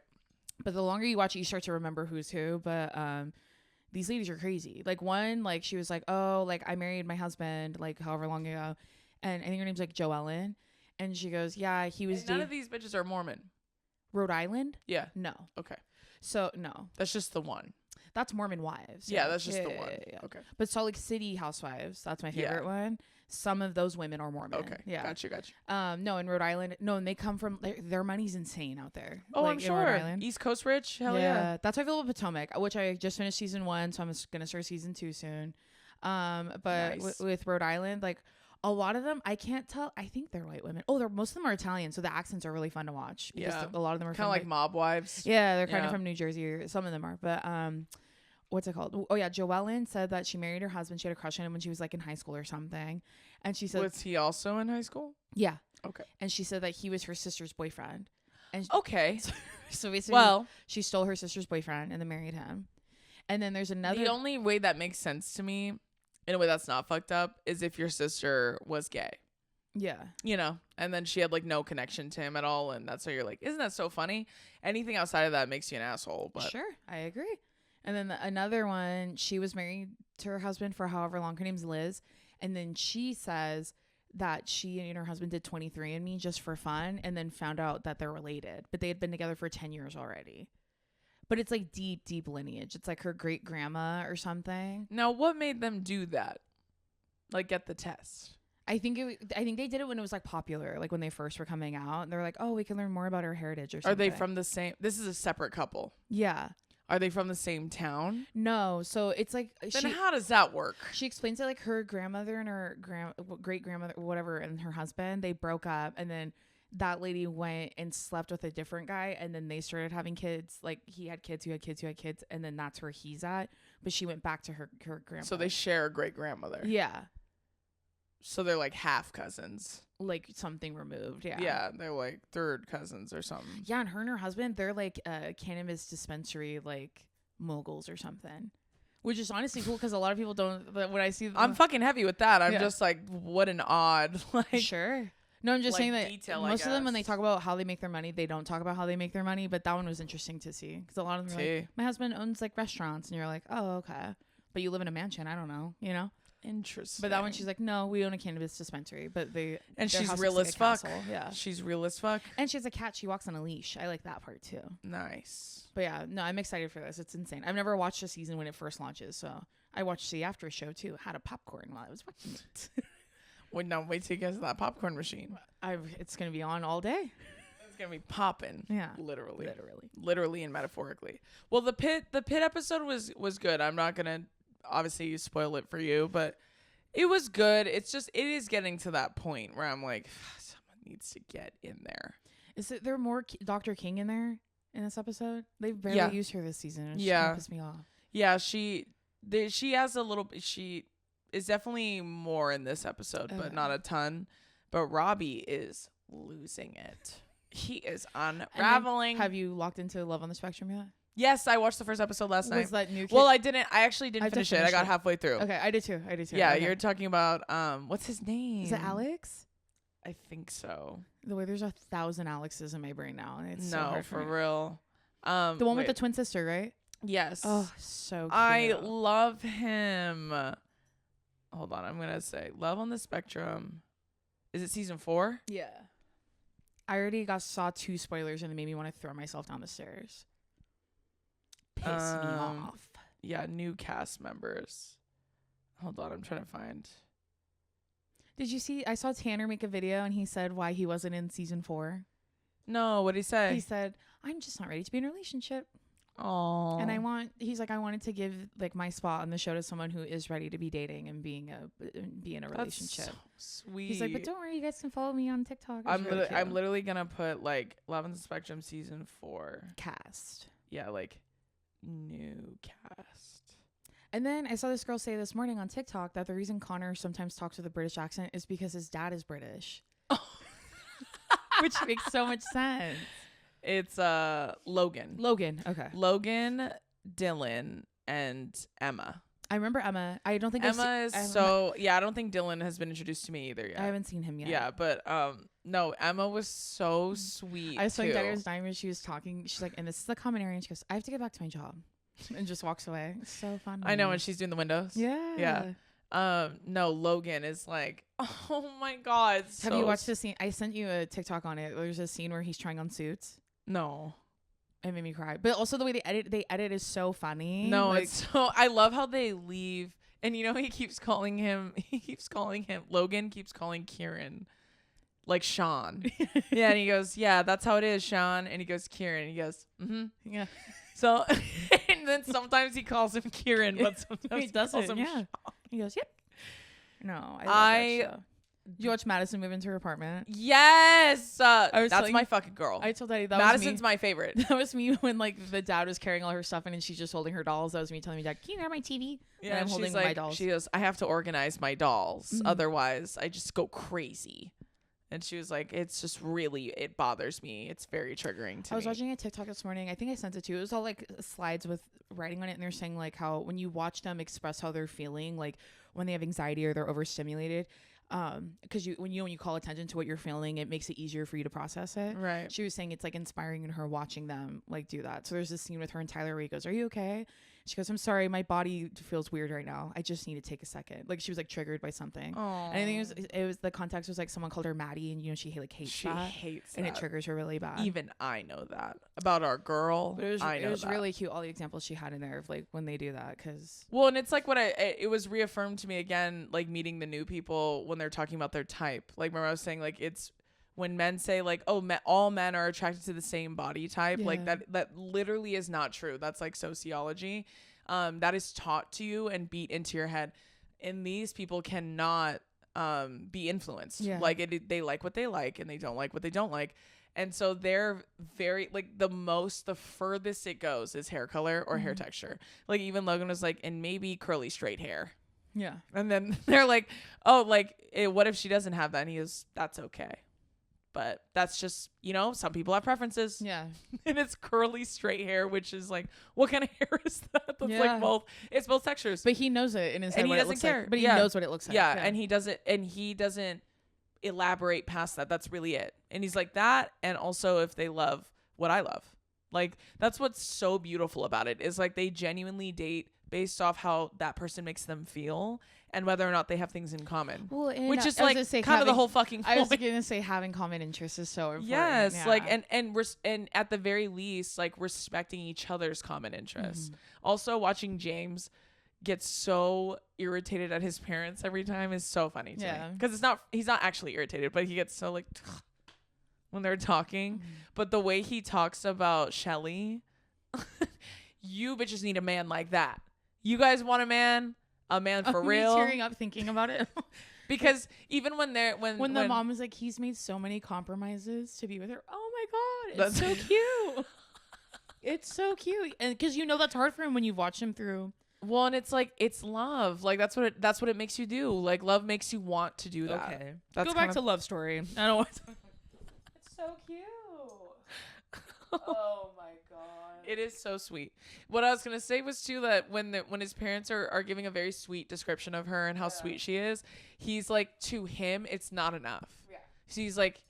B: But the longer you watch it, you start to remember who's who. But these ladies are crazy. Like one, like she was like, oh, like I married my husband like however long ago, and I think her name's like Joellen. And she goes, yeah, he was.
C: None of these bitches are Mormon.
B: Rhode Island?
C: Yeah.
B: No.
C: Okay.
B: So no.
C: That's just the one.
B: That's Mormon Wives.
C: Yeah, that's just the one.
B: Yeah.
C: Okay.
B: But Salt Lake City Housewives, that's my favorite one. Some of those women are Mormon.
C: Okay.
B: Yeah.
C: Gotcha.
B: No, in Rhode Island, no, and they come from their money's insane out there.
C: Oh,
B: like,
C: I'm
B: in Rhode
C: sure.
B: Island.
C: East Coast rich. Hell yeah.
B: That's how I feel about Potomac, which I just finished season 1, so I'm gonna start season 2 soon. But
C: Nice.
B: with Rhode Island, like a lot of them, I can't tell. I think they're white women. Oh, most of them are Italian, so the accents are really fun to watch. Because
C: Yeah.
B: a lot of them are
C: Kind of like Mob Wives.
B: yeah, they're kind
C: Yeah.
B: of from New Jersey, or some of them are. But what's it called? Oh yeah, Joellen said that she married her husband. She had a crush on him when she was like in high school or something, and she said,
C: Was he also in high school?
B: yeah,
C: Okay.
B: and she said that he was her sister's boyfriend. And
C: Okay.
B: so basically,
C: Well,
B: she stole her sister's boyfriend and then married him. And then there's another.
C: the only way that makes sense to me, in a way that's not fucked up, is if your sister was gay.
B: Yeah.
C: You know, and then she had like no connection to him at all, and that's why you're like, isn't that so funny? Anything outside of that makes you an asshole. But
B: Sure, I agree. And then another one, she was married to her husband for however long. Her name's Liz. And then she says that she and her husband did 23andMe just for fun and then found out that they're related. But they had been together for 10 years already. But it's like deep, deep lineage. It's like her great grandma or something.
C: now, what made them do that? Like, get the test.
B: I think they did it when it was like popular, like when they first were coming out. And they're like, oh, we can learn more about our heritage or something.
C: Are they from the same? This is a separate couple.
B: Yeah.
C: Are they from the same town?
B: No. So it's like
C: Then how does that work?
B: she explains it like her grandmother and her great grandmother, whatever, and her husband, they broke up, and then that lady went and slept with a different guy, and then they started having kids. Like he had kids, who had kids, who had kids, and then that's where he's at. But she went back to her grandpa.
C: So they share a great grandmother.
B: yeah,
C: So they're like half cousins.
B: like something removed. Yeah,
C: Yeah, they're like third cousins or something.
B: yeah. And her husband, they're like cannabis dispensary like moguls or something. Which is honestly cool because a lot of people don't. But when I see them,
C: I'm fucking heavy with that. I'm
B: Yeah.
C: just like, what an odd like.
B: sure. No, I'm just
C: like,
B: saying that
C: detail, I
B: most of them, when they
C: guess.
B: talk about how they make their money, they don't talk about how they make their money. But that one was interesting to see because a lot of them are like,
C: See.
B: my husband owns like restaurants, and you're like, oh, okay, but you live in a mansion. I don't know, you know.
C: Interesting.
B: But that one, she's like, no, we own a cannabis dispensary, but
C: and
B: their
C: she's
B: house
C: real
B: looks
C: as
B: like a
C: fuck.
B: castle. Yeah,
C: She's real as fuck.
B: and she has a cat. She walks on a leash. I like that part too.
C: Nice.
B: But yeah, no, I'm excited for this. It's insane. I've never watched a season when it first launches, so I watched the after show too. Had a popcorn while I was watching it.
C: Wait till you get to that popcorn machine.
B: It's gonna be on all day.
C: It's gonna be popping.
B: Yeah,
C: Literally and metaphorically. Well, the pit episode was good. I'm not gonna obviously spoil it for you, but it was good. It's just it is getting to that point where I'm like, someone needs to get in there.
B: Is there more Dr. King in there in this episode? They barely used her this season. And
C: Yeah.
B: She pissed me off.
C: Yeah, she has a little. She is definitely more in this episode, but not a ton. But Robbie is losing it. He is unraveling.
B: Have you locked into Love on the Spectrum yet?
C: Yes, I watched the first episode last night.
B: Was that new kid?
C: Well, I didn't. I actually didn't
B: I
C: finish
B: just
C: it. I got
B: finished it.
C: halfway through.
B: Okay, I did too.
C: Yeah,
B: Okay.
C: you're talking about what's his name?
B: Is it Alex?
C: I think so.
B: The way there's 1,000 Alexes in my brain now. And it's so
C: No,
B: hard
C: for
B: me.
C: real.
B: The one with
C: wait.
B: the twin sister, right?
C: Yes.
B: Oh, so cute.
C: I love him. Hold on, I'm gonna say Love on the Spectrum. Is it season 4?
B: Yeah. I already saw 2 spoilers and it made me want to throw myself down the stairs. Piss me off.
C: Yeah, new cast members. Hold on, I'm trying to find.
B: Did you see? I saw Tanner make a video and he said why he wasn't in season 4.
C: No, what'd he say?
B: He said, I'm just not ready to be in a relationship.
C: Oh.
B: And I wanted to give like my spot on the show to someone who is ready to be dating and be in a relationship.
C: So sweet.
B: He's like, but don't worry, you guys can follow me on TikTok. It's
C: I'm
B: really cute.
C: literally gonna put like Love on the Spectrum season 4.
B: Cast.
C: Yeah, like new cast.
B: And then I saw this girl say this morning on TikTok that the reason Connor sometimes talks with a British accent is because his dad is British. Which makes so much sense.
C: It's Logan.
B: Okay.
C: Logan, Dylan, and Emma.
B: I remember Emma. I don't think
C: I don't think Dylan has been introduced to me either yet.
B: I haven't seen him yet.
C: Yeah, but no, Emma was so sweet.
B: I was telling
C: too.
B: Daddy was dying when she was talking. She's like, and this is the common area. And she goes, I have to get back to my job. And just walks away. It's so fun.
C: I know when she's doing the windows.
B: Yeah.
C: Yeah. No, Logan is like, oh my God.
B: Have you watched the scene? I sent you a TikTok on it. There's a scene where he's trying on suits.
C: No.
B: It made me cry. But also the way they edit is so funny.
C: No,
B: like,
C: it's so, I love how they leave. And you know, he keeps calling him, Logan keeps calling Kieran like Sean. Yeah. And he goes, yeah, that's how it is, Sean. And he goes, Kieran. And he goes,
B: yeah.
C: So, and then sometimes he calls him Kieran, but sometimes
B: He doesn't.
C: calls him
B: Yeah.
C: Sean.
B: He goes, yep. No, I love that show. Did you watch Madison move into her apartment?
C: Yes.
B: was
C: That's
B: telling-
C: my fucking girl.
B: I told Daddy that
C: Madison's
B: was
C: my favorite.
B: me. That was me when like the dad was carrying all her stuff in and she's just holding her dolls. That was me telling me, Dad, can you grab my TV?
C: Yeah,
B: and I'm
C: she's
B: holding
C: like,
B: my dolls.
C: she goes, I have to organize my dolls.
B: Mhm.
C: Otherwise, I just go crazy. And she was like, it's just really, it bothers me. It's very triggering to me.
B: I was watching a TikTok this morning. I think I sent it to you. It was all like slides with writing on it. And they're saying like how when you watch them express how they're feeling, like when they have anxiety or they're overstimulated, because when you call attention to what you're feeling, it makes it easier for you to process it.
C: Right.
B: She was saying it's like inspiring in her watching them like do that. So there's this scene with her and Tyler where he goes, "Are you okay?" She goes, "I'm sorry, my body feels weird right now. I just need to take a second." Like she was like triggered by something.
C: Aww.
B: And I think it was the context was like someone called her Maddie, and you know she like hates
C: She
B: that,
C: hates
B: and
C: that.
B: it triggers her really bad.
C: Even I know that about our girl.
B: But it was
C: that.
B: really cute, all the examples she had in there of like when they do that, because
C: Well, and it's like it was reaffirmed to me again, like meeting the new people when they're talking about their type. Like remember I was saying like it's when men say like, oh, all men are attracted to the same body type. Like that literally is not true. That's like sociology. That is taught to you and beat into your head. And these people cannot be influenced.
B: Yeah.
C: Like they like what they like and they don't like what they don't like. And so they're very like the furthest it goes is hair color or hair texture. Like even Logan was like, and maybe curly straight hair.
B: yeah.
C: And then they're like, oh, like what if she doesn't have that? And he goes, that's okay. But that's just, you know, some people have preferences.
B: Yeah.
C: And it's curly straight hair, which is like, what kind of hair is that? That's
B: Yeah.
C: like it's both textures.
B: But he knows it in his head
C: And he
B: what it
C: doesn't
B: looks
C: care.
B: like. But he
C: Yeah.
B: knows what it looks like.
C: Yeah, and he doesn't elaborate past that. That's really it. And he's like that, and also if they love what I love. Like that's what's so beautiful about it is like they genuinely date based off how that person makes them feel and whether or not they have things in common.
B: Well, and
C: which is
B: I was
C: like
B: gonna say
C: kind of the whole fucking point.
B: I was gonna say having common interests is so important.
C: Yes,
B: yeah.
C: like and at the very least, like respecting each other's common interests.
B: Mm-hmm.
C: Also, watching James get so irritated at his parents every time is so funny to me. Because he's not actually irritated, but he gets so like when they're talking.
B: Mm-hmm.
C: But the way he talks about Shelly, you bitches need a man like that. You guys want a man for real.
B: Me tearing up thinking about it.
C: Because even when
B: When the mom was like, he's made so many compromises to be with her. Oh my God. It's so cute. It's so cute. And because you know that's hard for him when you watch him through.
C: Well, and it's like it's love. Like that's what it makes you do. Like love makes you want to do that.
B: Okay.
C: That's
B: Go back to Love Story. I don't want to.
C: It's so cute. Oh my God. It is so sweet. What I was gonna say was too that when his parents are giving a very sweet description of her and how sweet she is, he's like, to him it's not enough. Yeah. He's like,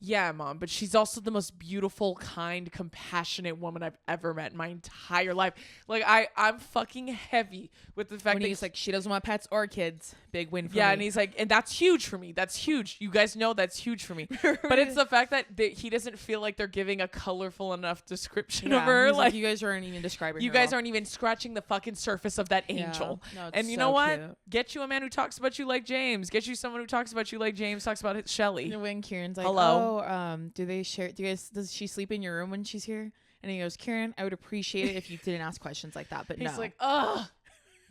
C: yeah, Mom, but she's also the most beautiful, kind, compassionate woman I've ever met in my entire life. Like I'm fucking heavy with the fact
B: When
C: that
B: he's like, she doesn't want pets or kids. Big win for me.
C: yeah, and he's like, and that's huge for me. That's huge. You guys know that's huge for me. But it's the fact that he doesn't feel like they're giving a colorful enough description of her.
B: He's
C: Like
B: you guys aren't even describing
C: you
B: her
C: guys
B: well.
C: aren't even scratching the fucking surface of that
B: Yeah.
C: angel.
B: No, it's
C: And you
B: so
C: know what?
B: cute.
C: Get you a man who talks about you like James. Get you someone who talks about you like James talks about Shelly.
B: When Kieran's like,
C: Hello?
B: does she sleep in your room when she's here? And he goes, Kieran, I would appreciate it if you didn't ask questions like that, but
C: He's
B: no.
C: like, ugh.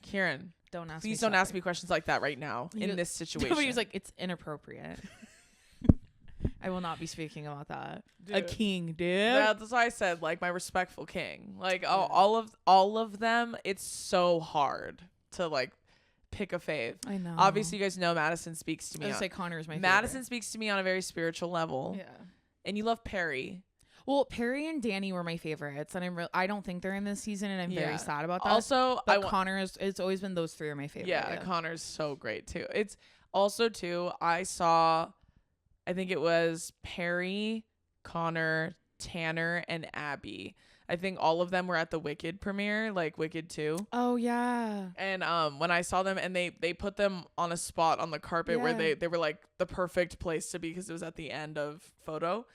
C: Kieran,
B: don't ask
C: please
B: me
C: don't ask
B: stuff
C: me questions like that right now
B: He
C: in
B: goes-
C: this situation.
B: But he was like, it's inappropriate. I will not be speaking about that. A
C: Dude.
B: king, dude.
C: That's why I said like my respectful king. Like all of them, it's so hard to like pick a fave.
B: I know.
C: Obviously, you guys know Madison speaks to
B: I
C: me.
B: was say Connor is my
C: Madison speaks to me on a very spiritual level.
B: favorite. Yeah.
C: And you love Perry.
B: Well, Perry and Danny were my favorites, and I don't think they're in this season, and I'm
C: Yeah.
B: very sad about that.
C: Also,
B: but Connor it's always been those three are my favorite.
C: yeah, Connor's so great too. It's also too, I think it was Perry, Connor, Tanner, and Abby. I think all of them were at the Wicked premiere, like Wicked 2.
B: Oh yeah.
C: And when I saw them and they put them on a spot on the carpet where
B: Yeah.
C: they were like the perfect place to be because it was at the end of photo.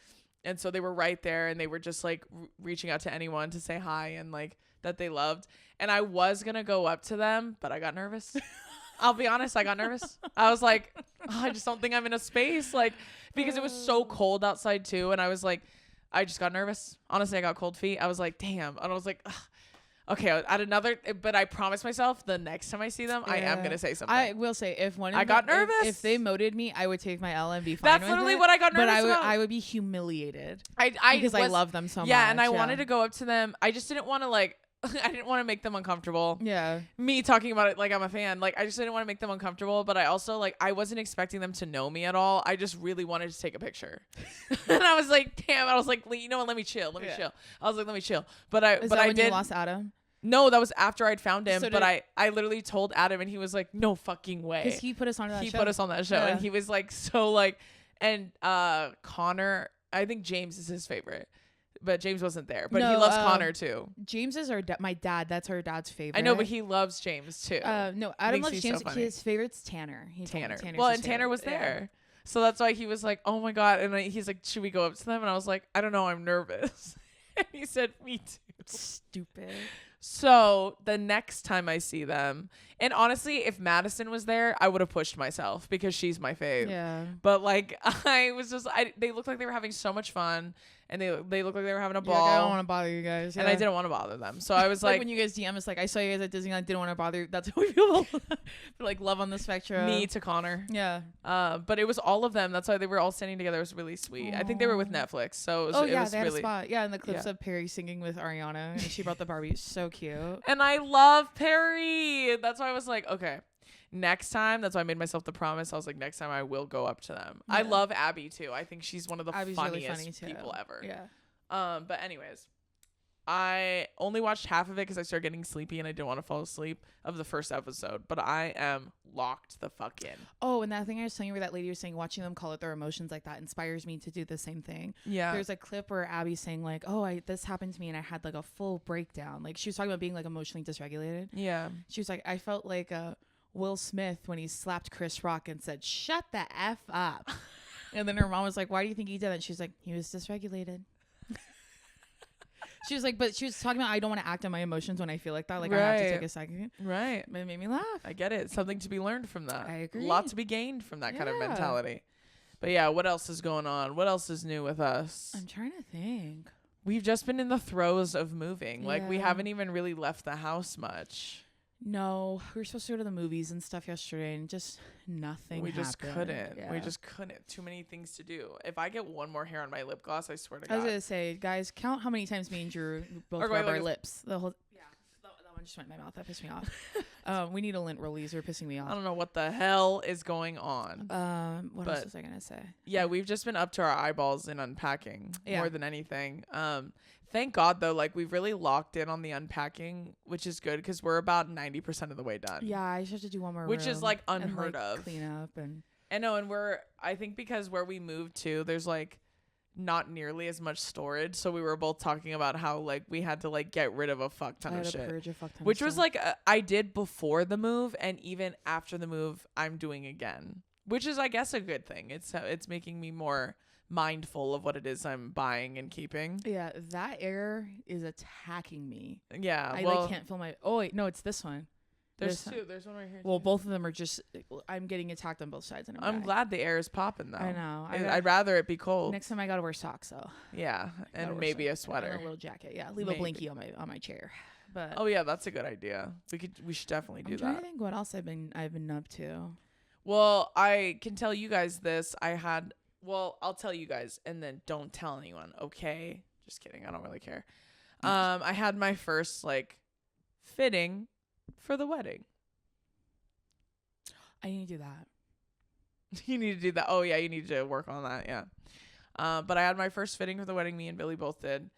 C: And so they were right there, and they were just like reaching out to anyone to say hi and like that they loved. And I was going to go up to them, but I got nervous. I'll be honest, I got nervous. I was like, I just don't think I'm in a space, like, because it was so cold outside too. And I was like, I just got nervous. Honestly, I got cold feet. I was like, damn. And I was like, ugh. Okay, at another, but I promised myself the next time I see them, I am gonna say something.
B: I will say, if one of
C: I got nervous.
B: If they moted me, I would take my L and be fine.
C: That's
B: with
C: literally
B: it,
C: what I got nervous
B: but
C: about.
B: I would be humiliated.
C: Because
B: I love them so much.
C: Yeah, and I wanted to go up to them. I just didn't want to like. I didn't want to make them uncomfortable.
B: Yeah.
C: Me talking about it like I'm a fan. Like, I just didn't want to make them uncomfortable. But I also, like, I wasn't expecting them to know me at all. I just really wanted to take a picture. And I was like, damn. I was like, you know what? Let me chill. Let me chill. I was like, let me chill. But I
B: when
C: did.
B: You lost Adam?
C: No, that was after I'd found him.
B: So
C: but I literally told Adam, and he was like, no fucking way.
B: Because he put us on that show.
C: He put us on that show. And he was like, so like, and Connor, I think James is his favorite. But James wasn't there. But he loves Connor too.
B: James is my dad. That's our dad's favorite.
C: I know, but he loves James too.
B: No, Adam loves James.
C: So
B: his favorite's Tanner.
C: Tanner. Well, and Tanner was there. So that's why he was like, oh my God. And he's like, should we go up to them? And I was like, I don't know. I'm nervous. And he said, me too.
B: Stupid.
C: So the next time I see them, and honestly, if Madison was there, I would have pushed myself because she's my fave.
B: Yeah.
C: But like, they looked like they were having so much fun, and they looked like they were having a ball.
B: Like, I don't want to bother you guys.
C: And I didn't want to bother them. So I was
B: like when you guys DM us, like, I saw you guys at Disneyland, didn't want to bother you. That's how we feel. Like, love on the spectrum.
C: Me to Connor.
B: Yeah.
C: But it was all of them. That's why they were all standing together. It was really sweet. Aww. I think they were with Netflix. So
B: they had a spot. Yeah, and the clips of Perry singing with Ariana. And she brought the Barbie. So cute.
C: And I love Perry. That's why I was like, okay. Next time, that's why I made myself the promise. I was like, next time I will go up to them. Yeah. I love Abby too. I think she's one of the Abby's funniest really funny people ever.
B: Yeah.
C: But anyways, I only watched half of it because I started getting sleepy and I didn't want to fall asleep of the first episode. But I am locked the fuck in.
B: Oh, and that thing I was telling you where that lady was saying, watching them call out their emotions like that inspires me to do the same thing.
C: Yeah.
B: There's a clip where Abby's saying like, oh, this happened to me and I had like a full breakdown. Like she was talking about being like emotionally dysregulated.
C: Yeah.
B: She was like, I felt like Will Smith when he slapped Chris Rock and said, shut the F up. And then her mom was like, why do you think he did that? And she's like, he was dysregulated. She was like, but she was talking about, I don't want to act on my emotions when I feel like that. Like, I have to take a second.
C: Right.
B: But it made me laugh.
C: I get it. Something to be learned from that.
B: I agree.
C: A lot to be gained from that kind of mentality. But yeah, what else is going on? What else is new with us?
B: I'm trying to think.
C: We've just been in the throes of moving. Like, we haven't even really left the house much.
B: No, we were supposed to go to the movies and stuff yesterday and just nothing
C: We just
B: happened.
C: couldn't.
B: Yeah.
C: We just couldn't. Too many things to do. If I get one more hair on my lip gloss, I swear to God.
B: I was going to say, guys, count how many times me and Drew both rub our lips. The whole... Yeah, that one just went in my mouth. That pissed me off. We need a lint release. They're pissing me off.
C: I don't know what the hell is going on.
B: What else was I going to say?
C: Yeah, we've just been up to our eyeballs in unpacking more than anything. Thank God, though, like, we've really locked in on the unpacking, which is good because we're about 90% of the way done.
B: Yeah, I just have to do one more
C: which
B: room
C: is, like, unheard
B: and, like,
C: of.
B: Clean up and...
C: I know, and I think because where we moved to, there's, like, not nearly as much storage. So we were both talking about how, like, we had to, like, get rid of a fuck ton of shit.
B: Purge a fuck ton
C: which
B: of
C: was,
B: stuff.
C: like, I did before the move, and even after the move, I'm doing again. Which is, I guess, a good thing. It's making me more... mindful of what it is I'm buying and keeping.
B: Yeah, that air is attacking me.
C: Yeah,
B: I like can't feel my... Oh wait, no, it's this one.
C: There's two. There's one right here.
B: Well, both of them are just... I'm getting attacked on both sides. And
C: I'm glad the air is popping though.
B: I know.
C: I'd rather it be cold.
B: Next time I gotta wear socks though.
C: Yeah, and maybe a sweater,
B: and a little jacket. Yeah, leave a blankie on my chair. But
C: oh yeah, that's a good idea. We should definitely do that.
B: I'm trying to think what else I've been up to.
C: Well, I can tell you guys this. Well, I'll tell you guys, and then don't tell anyone, okay? Just kidding. I don't really care. I had my first, like, fitting for the wedding.
B: I need to do that.
C: You need to do that. Oh, yeah, you need to work on that, yeah. But I had my first fitting for the wedding. Me and Billy both did.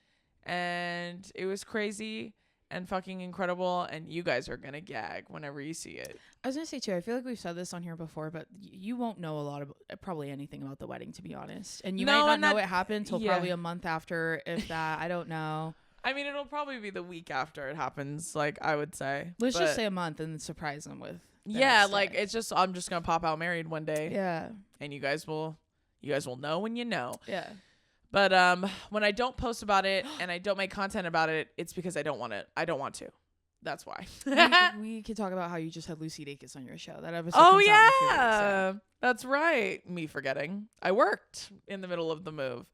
C: And it was crazy and fucking incredible, and you guys are gonna gag whenever you see it.
B: I was gonna say too, I feel like we've said this on here before, but you won't know a lot of probably anything about the wedding, to be honest, and you might not know it happened until probably a month after, if that. I don't know.
C: I mean, it'll probably be the week after it happens, like, I would say.
B: Let's just say a month and surprise them with
C: like, it's just, I'm just gonna pop out married one day.
B: Yeah.
C: And you guys will know when you know.
B: Yeah.
C: But when I don't post about it and I don't make content about it, it's because I don't want it. I don't want to. That's why.
B: we could talk about how you just had Lucy Dacus on your show. That episode.
C: Oh
B: comes out in a few weeks,
C: yeah, that's right. Me forgetting. I worked in the middle of the move.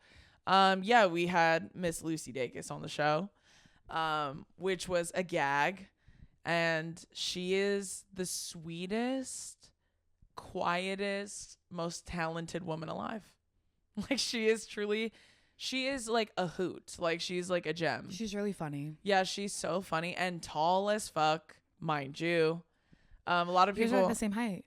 C: Yeah, we had Miss Lucy Dacus on the show, which was a gag, and she is the sweetest, quietest, most talented woman alive. Like she is like a hoot. Like she's like a gem.
B: She's really funny.
C: Yeah, she's so funny and tall as fuck, mind you. A lot of
B: You guys are
C: people.
B: like the same height.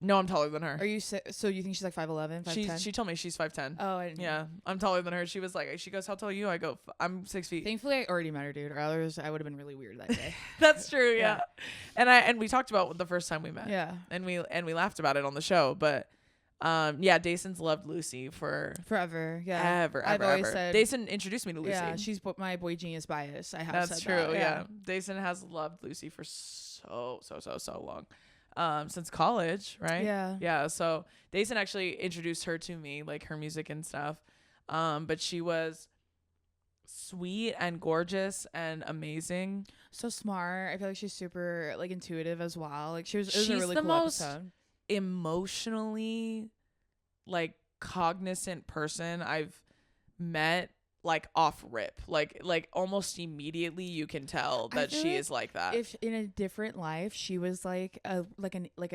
C: No, I'm taller than her.
B: Are you? So you think she's like 5'11", 5'10"?
C: She told me she's 5'10".
B: Oh, I didn't know.
C: Yeah, I'm taller than her. She was like, she goes, how tall are you? I go, I'm 6 feet.
B: Thankfully, I already met her, dude. Or else I would have been really weird that day.
C: That's true. Yeah. And we talked about the first time we met.
B: Yeah.
C: And we laughed about it on the show. But yeah, Dason's loved Lucy for
B: forever. Yeah.
C: I've always
B: said
C: Dason introduced me to Lucy.
B: Yeah, she's my boy genius bias. I have
C: That's
B: said
C: true.
B: that.
C: Yeah. Dason has loved Lucy for so long. Since college, right?
B: Yeah.
C: Yeah. So Dason actually introduced her to me, like her music and stuff. But she was sweet and gorgeous and amazing.
B: So smart. I feel like she's super like intuitive as well. Like it was a
C: She's
B: really
C: the
B: cool
C: most
B: episode.
C: Emotionally like cognizant person I've met, like off rip, like almost immediately you can tell
B: I
C: that
B: feel
C: she
B: like
C: is like that.
B: If in a different life she was like a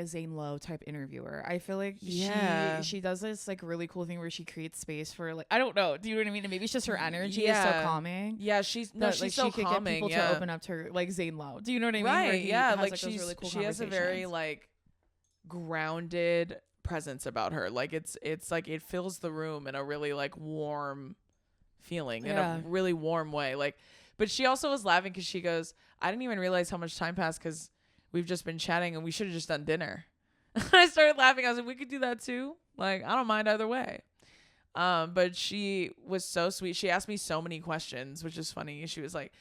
B: Zane Lowe type interviewer, I feel like she does this like really cool thing where she creates space for like, I don't know, do you know what I mean? And maybe it's just her energy is so calming.
C: Yeah, she's
B: Like,
C: so
B: she could
C: calming.
B: get people to open up to her, like Zane Lowe. Do you know what I mean? Where
C: Right.
B: he
C: Yeah.
B: has,
C: Like
B: those
C: she's
B: really cool
C: she has a very
B: conversations.
C: like grounded presence about her. Like it's like it fills the room in a really like warm feeling, in a really warm way. Like, but she also was laughing because she goes, I didn't even realize how much time passed because we've just been chatting and we should have just done dinner. I started laughing. I was like, we could do that too. Like, I don't mind either way. But she was so sweet. She asked me so many questions, which is funny. She was like,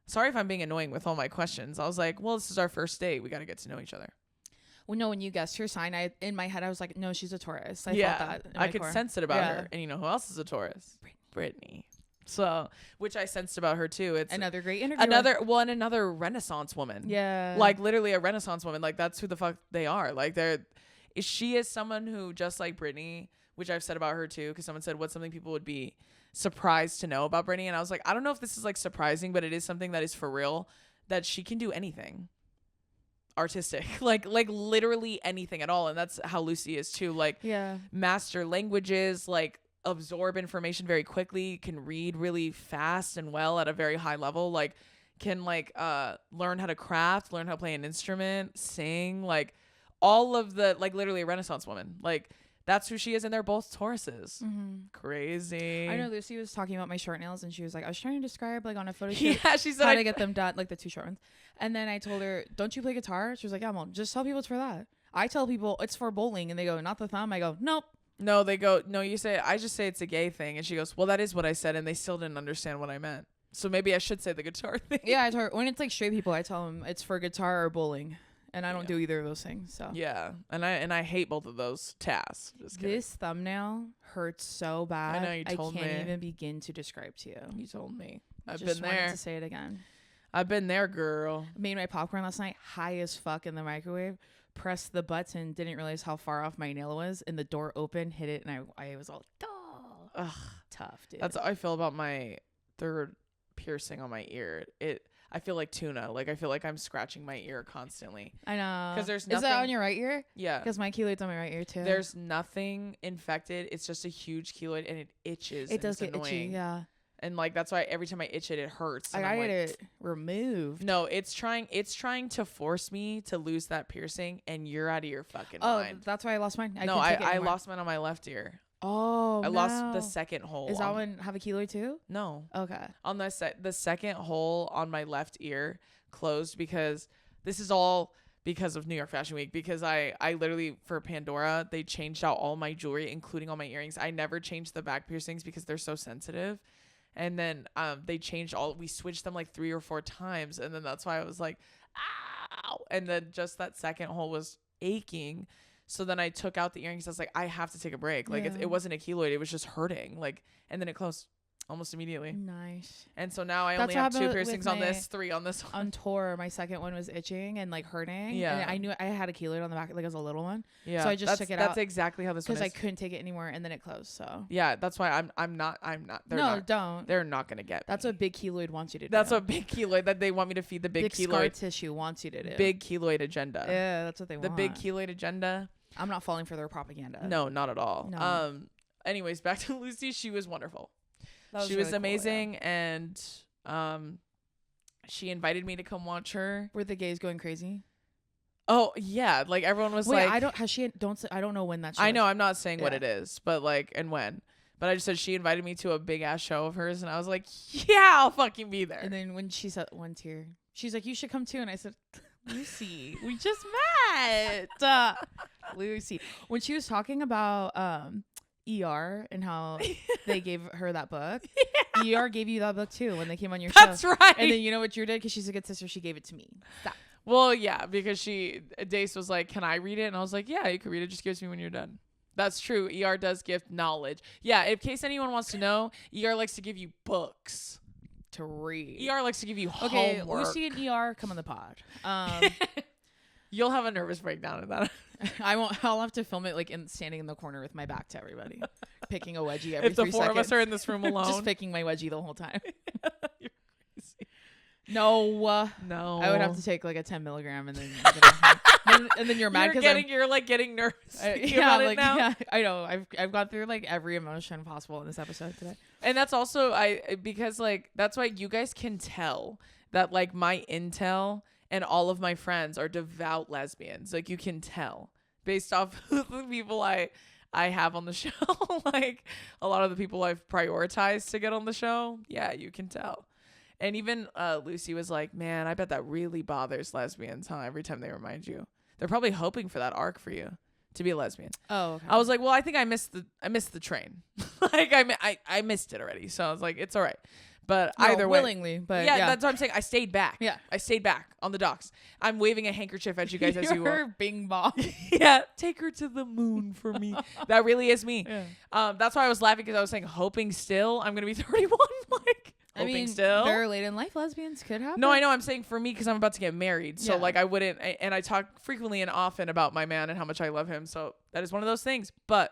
C: sorry if I'm being annoying with all my questions. I was like, well, this is our first date. We got to get to know each other.
B: Well, no, when you guessed her sign, in my head I was like, no, she's a Taurus. I felt that.
C: I could sense it about her. And you know who else is a Taurus? Brittany. So, which I sensed about her too. It's
B: another great interview.
C: Another Renaissance woman.
B: Yeah.
C: Like literally a Renaissance woman. Like that's who the fuck they are. Like she is someone who, just like Brittany, which I've said about her too, because someone said what's something people would be surprised to know about Brittany. And I was like, I don't know if this is like surprising, but it is something that is for real, that she can do anything artistic, like literally anything at all. And that's how Lucy is too. Like master languages, like absorb information very quickly, can read really fast and well at a very high level, like can like learn how to craft, learn how to play an instrument, sing, like all of the, like literally a Renaissance woman. Like that's who she is, and they're both Tauruses. Crazy.
B: I know Lucy was talking about my short nails, and she was like, I was trying to describe like on a photo shoot
C: she said
B: how to get them done, like the two short ones. And then I told her, don't you play guitar? She was like, yeah, well, just tell people it's for that. I tell people it's for bowling, and they go, not the thumb. I go, nope.
C: No, they go, no, you say, I just say it's a gay thing. And she goes, well, that is what I said. And they still didn't understand what I meant. So maybe I should say the guitar thing.
B: Yeah, I told her, when it's like straight people, I tell them it's for guitar or bowling. And I don't do either of those things. So
C: yeah. And I hate both of those tasks. Just kidding.
B: This thumbnail hurts so bad.
C: I know, you told me.
B: I can't even begin to describe to you.
C: You told me. I've
B: Just
C: been there.
B: to say it again.
C: I've been there, girl.
B: Made my popcorn last night, high as fuck in the microwave. Pressed the button, didn't realize how far off my nail was, and the door opened, hit it, and I was all, ugh, tough, dude.
C: That's how I feel about my third piercing on my ear. I feel like tuna. Like I feel like I'm scratching my ear constantly.
B: I know.
C: Because there's
B: Is
C: nothing.
B: that on your right ear?
C: Yeah.
B: Because my keloid's on my right ear too.
C: There's nothing infected. It's just a huge keloid, and it itches.
B: It does get
C: annoying.
B: itchy, yeah.
C: And like that's why every time I itch it, it hurts.
B: I get it removed.
C: No, it's trying to force me to lose that piercing, and you're out of your fucking mind.
B: That's why I lost mine.
C: I lost mine on my left ear.
B: Oh,
C: I lost the second hole.
B: Is that one have a keloid too?
C: No.
B: Okay.
C: On the second hole on my left ear closed, because this is all because of New York Fashion Week, because I literally, for Pandora, they changed out all my jewelry, including all my earrings. I never changed the back piercings because they're so sensitive. And then we switched them like 3 or 4 times. And then that's why I was like, ow. And then just that second hole was aching So then I took out the earrings. I was like, I have to take a break. Like
B: Yeah.
C: it wasn't a keloid. It was just hurting. Like, and then it closed almost immediately.
B: Nice.
C: And so now I
B: That's
C: only
B: what
C: have 2
B: happened
C: piercings
B: with
C: on this, 3 on this one.
B: On tour, my second one was itching and like hurting.
C: Yeah.
B: And I knew I had a keloid on the back, like as a little one.
C: Yeah.
B: So I just took it out.
C: That's exactly how this one
B: Because
C: is.
B: I couldn't take it anymore, and then it closed. So
C: Yeah, that's why I'm not.
B: don't.
C: They're not gonna get.
B: That's
C: me.
B: what big keloid wants you to do.
C: That's what big keloid that they want me to feed the big
B: scar
C: keloid.
B: tissue wants you to do.
C: Big keloid agenda.
B: Yeah, that's what they
C: The
B: want.
C: big keloid agenda.
B: I'm not falling for their propaganda.
C: No, not at all.
B: No.
C: Anyways, back to Lucy. She was wonderful. She
B: really
C: was
B: cool,
C: amazing, and she invited me to come watch her.
B: Were the gays going crazy?
C: Oh yeah, like everyone was
B: Wait,
C: like,
B: I don't know when that.
C: I know, I'm not saying what
B: Yeah.
C: it is, but like, and when. But I just said she invited me to a big ass show of hers, and I was like, yeah, I'll fucking be there.
B: And then when she said one tear, she's like, "You should come too." And I said, "Lucy, we just met." Lucy, when she was talking about ER and how they gave her that book, ER gave you that book too when they came on your show.
C: That's right.
B: And then you know what Drew did, because she's a good sister. She gave it to me. Stop.
C: Well, yeah, because Dace was like, "Can I read it?" And I was like, "Yeah, you can read it. Just give it to me when you're done." That's true. ER does give knowledge. Yeah, in case anyone wants to know, ER likes to give you books
B: To read.
C: ER likes to give you
B: Okay,
C: homework.
B: Lucy and ER, come on the pod.
C: You'll have a nervous breakdown in that.
B: I won't. I'll have to film it like standing in the corner with my back to everybody, picking a wedgie every
C: If the
B: 3
C: 4
B: seconds.
C: of us are in this room alone.
B: Just picking my wedgie the whole time.
C: You're crazy.
B: No,
C: No.
B: I would have to take like a 10 milligram and then and then you're mad because
C: you're like getting nervous thinking
B: yeah,
C: about
B: like
C: it now.
B: yeah, I know. I've gone through like every emotion possible in this episode today.
C: And that's also because like that's why you guys can tell that like my intel and all of my friends are devout lesbians. Like you can tell based off the people I have on the show. Like a lot of the people I've prioritized to get on the show. Yeah, you can tell. And even Lucy was like, "Man, I bet that really bothers lesbians, huh? Every time they remind you, they're probably hoping for that arc for you to be a lesbian."
B: Oh, okay.
C: I was like, "Well, I think I missed the train. Like I missed it already." So I was like, "It's all right." But
B: No,
C: either way,
B: willingly, but
C: yeah,
B: yeah.
C: that's what I'm saying. I stayed back.
B: Yeah.
C: I stayed back on the docks. I'm waving a handkerchief at you guys as you were.
B: You're Bing Bong.
C: Yeah, take her to the moon for me. That really is me.
B: Yeah.
C: That's why I was laughing because I was saying, hoping still I'm gonna be 31. Like.
B: I mean,
C: still.
B: very late in life, lesbians could happen.
C: No, I know. I'm saying for me because I'm about to get married. So
B: Yeah.
C: like I wouldn't. And I talk frequently and often about my man and how much I love him. So that is one of those things. But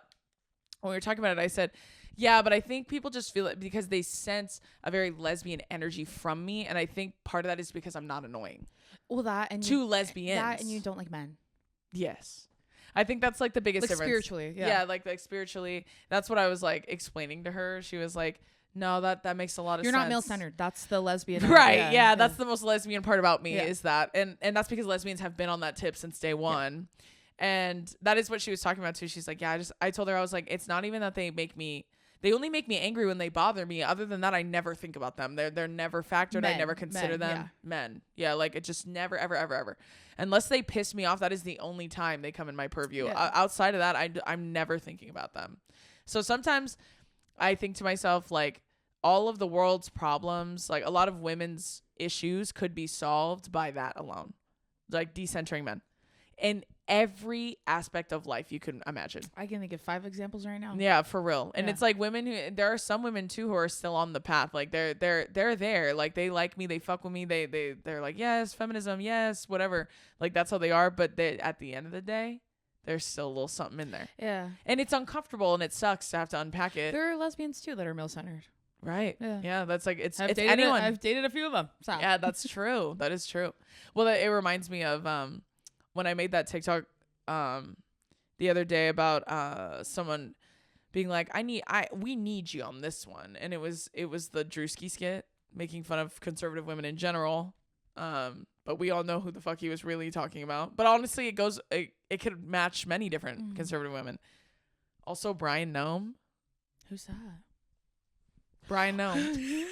C: when we were talking about it, I said, yeah, but I think people just feel it because they sense a very lesbian energy from me. And I think part of that is because I'm not annoying.
B: Well, that and
C: To lesbians.
B: That and you don't like men.
C: Yes. I think that's like the biggest
B: Like
C: difference.
B: spiritually. Yeah.
C: Yeah, like spiritually. That's what I was like explaining to her. She was like, no, that makes a lot of
B: You're
C: sense.
B: not male centered. That's the lesbian.
C: Right. Yeah, that's the most lesbian part about me
B: Yeah.
C: is that. And that's because lesbians have been on that tip since day one. Yeah. And that is what she was talking about too. She's like, yeah, I told her, I was like, it's not even that they only make me angry when they bother me. Other than that, I never think about them. They're never factored. I never consider them men. Yeah, like it just never, ever, ever, ever. Unless they piss me off, that is the only time they come in my purview.
B: Yeah.
C: Outside of that, I'm never thinking about them. So sometimes I think to myself, like, all of the world's problems, like a lot of women's issues could be solved by that alone. Like decentering men. In every aspect of life you can imagine.
B: I can think of 5 examples right now.
C: Yeah, for real. And
B: Yeah.
C: it's like women there are some women too who are still on the path. Like they're there. Like they like me, they fuck with me, they're like, yes, feminism, yes, whatever. Like that's how they are, but at the end of the day, there's still a little something in there.
B: Yeah.
C: And it's uncomfortable and it sucks to have to unpack it.
B: There are lesbians too that are male centered.
C: Right.
B: Yeah.
C: Yeah, that's like it's
B: I've dated a few of them. So.
C: Yeah, that's true. That is true. Well, it reminds me of when I made that TikTok the other day about someone being like, we need you on this one. And it was the Drewski skit making fun of conservative women in general. But we all know who the fuck he was really talking about. But honestly, it could match many different conservative women. Also, Brian Noam.
B: Who's that?
C: Brian Noam.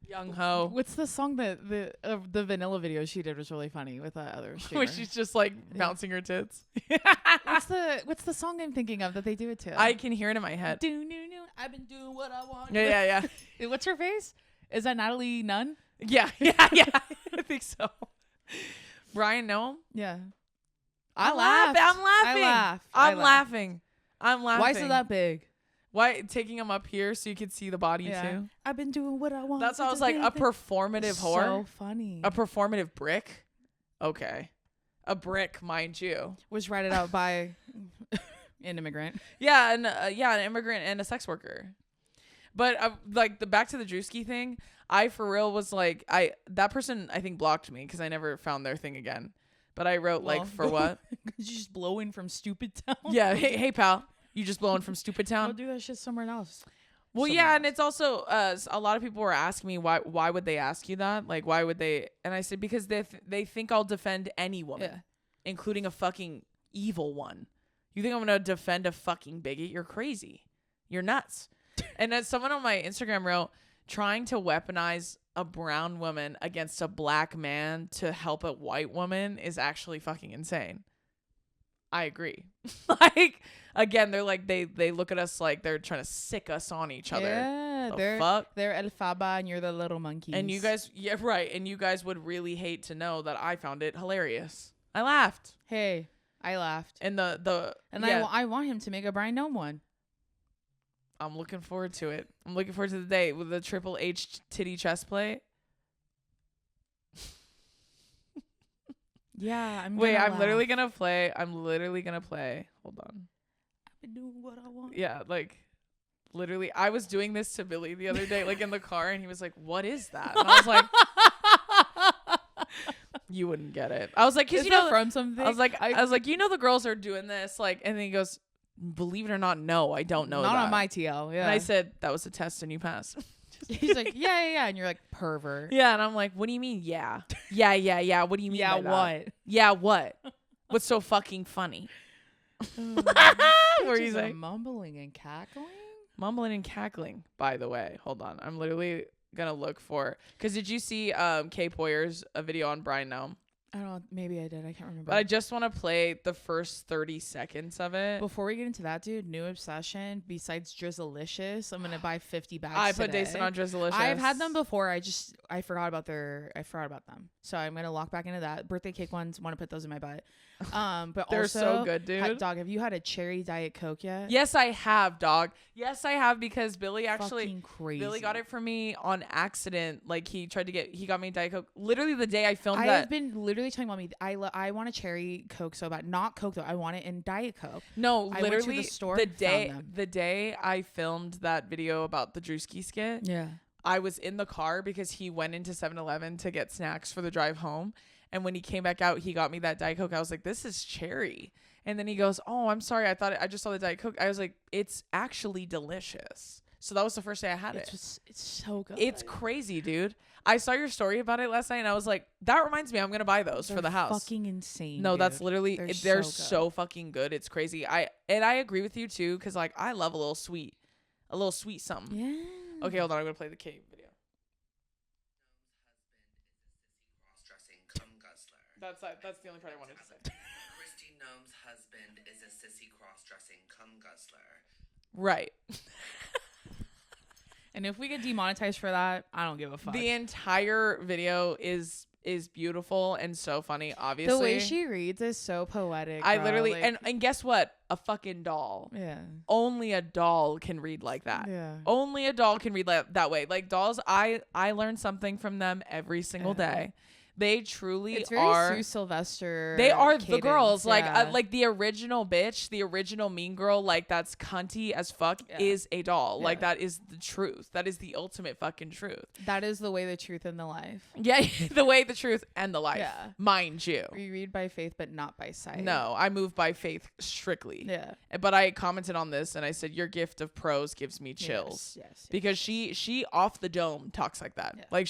C: Young ho.
B: What's the song that the vanilla video she did was really funny with that other streamer?
C: Where she's just like bouncing her tits.
B: What's the song I'm thinking of that they do it to?
C: I can hear it in my head.
B: I've been doing what I want.
C: Yeah.
B: What's her face? Is that Natalie Nunn?
C: Yeah. I think so. Brian Noam?
B: Yeah. I laughed.
C: I'm laughing.
B: I laughed.
C: I'm laughing. I'm laughing.
B: Why is it that big?
C: Why taking him up here so you could see the body too?
B: I've been doing what I want.
C: That's why I was like, a performative whore.
B: So funny.
C: A performative brick. Okay. A brick, mind you.
B: Was ratted out by an immigrant.
C: Yeah, and an immigrant and a sex worker. But like the back to the Drewski thing, I for real was like, that person I think blocked me because I never found their thing again. But I wrote like, for what?
B: Because you just blowing from Stupid Town.
C: Yeah, hey pal, you just blowing from Stupid Town.
B: Go do that shit somewhere else.
C: Well, yeah, and it's also a lot of people were asking me why would they ask you that? Like, why would they? And I said because they think I'll defend any woman, including a fucking evil one. You think I'm gonna defend a fucking bigot? You're crazy. You're nuts. And as someone on my Instagram wrote, trying to weaponize a brown woman against a black man to help a white woman is actually fucking insane. I agree. Like, again, they're like, they look at us like they're trying to sick us on each other.
B: Yeah, they're El Faba and you're the little monkeys.
C: And you guys, yeah, right. And you guys would really hate to know that I found it hilarious. I laughed.
B: Hey, I laughed.
C: And
B: I want him to make a Brian Gnome one.
C: I'm looking forward to it. I'm looking forward to the day with the Triple H titty chest play.
B: Yeah, I'm
C: literally gonna play. Hold on.
B: I've been doing what I want.
C: Yeah, like literally, I was doing this to Billy the other day, like in the car, and he was like, "What is that?" And I was like, "You wouldn't get it." I was like, "Cause
B: you know from something."
C: I was like, you know, the girls are doing this, like, and then he goes, "Believe it or not, no, I don't know
B: Not
C: that."
B: on my TL. Yeah.
C: And I said, "That was a test, and you passed."
B: He's like, yeah, and you're like, pervert.
C: Yeah, and I'm like, "What do you mean? Yeah. What do you mean?
B: Yeah,
C: by that?
B: what?
C: Yeah, what? What's so fucking funny?" What were you saying?
B: Mumbling and cackling.
C: Mumbling and cackling. By the way, hold on. I'm literally gonna look for. Cause did you see Kay Poyer's a video on Brian Gnome?
B: I don't know. Maybe I did. I can't remember.
C: But I just want to play the first 30 seconds of it.
B: Before we get into that, dude, new obsession. Besides Drizzlicious, I'm gonna buy 50 bags.
C: I put
B: today.
C: Dason on Drizzlicious.
B: I've had them before. I forgot about them. So I'm gonna lock back into that. Birthday cake ones. Want to put those in my butt. But
C: they're
B: also,
C: so good, dude.
B: Dog, have you had a cherry Diet Coke yet?
C: Yes, I have, dog. Yes, I have, because Billy actually
B: Fucking crazy.
C: Billy got it for me on accident. Like he got me Diet Coke literally the day I filmed that.
B: I've been literally telling mommy I want a cherry Coke so bad. Not Coke though. I want it in Diet Coke.
C: No, literally
B: I went to the store.
C: The day I filmed that video about the Drewski skit.
B: Yeah.
C: I was in the car because he went into 7-Eleven to get snacks for the drive home. And when he came back out, he got me that Diet Coke. I was like, this is cherry. And then he goes, oh, I'm sorry. I just saw the Diet Coke. I was like, it's actually delicious. So that was the first day I had it.
B: It's so good.
C: It's crazy, dude. I saw your story about it last night and I was like, that reminds me, I'm going to buy those for the house.
B: Fucking insane.
C: No,
B: dude.
C: that's literally, they're so
B: good.
C: fucking good. It's crazy. I agree with you too. Cause like I love a little sweet something.
B: Yeah.
C: Okay, hold on. I'm going to play the cake video. That's the only part I wanted to say.
E: Christy Gnome's husband is a sissy cross-dressing cum guzzler.
C: Right.
B: And if we get demonetized for that, I don't give a fuck.
C: The entire video is beautiful and so funny, obviously.
B: The way she reads is so poetic.
C: I
B: bro.
C: literally
B: like,
C: and guess what? A fucking doll.
B: Yeah.
C: Only a doll can read like that.
B: Yeah.
C: Only a doll can read that way. Like dolls, I learn something from them every single day. They truly
B: it's very
C: are.
B: Sue Sylvester.
C: They are
B: cadence,
C: the girls,
B: yeah.
C: like the original bitch, the original mean girl, like that's cunty as fuck is a doll.
B: Yeah.
C: Like that is the truth. That is the ultimate fucking truth.
B: That is the way, the truth, and the life.
C: Yeah, the way, the truth, and the life.
B: Yeah.
C: Mind you.
B: We read by faith, but not by sight.
C: No, I move by faith strictly.
B: Yeah.
C: But I commented on this and I said, your gift of prose gives me chills.
B: Yes.
C: Because she off the dome talks like that.
B: Yeah.
C: Like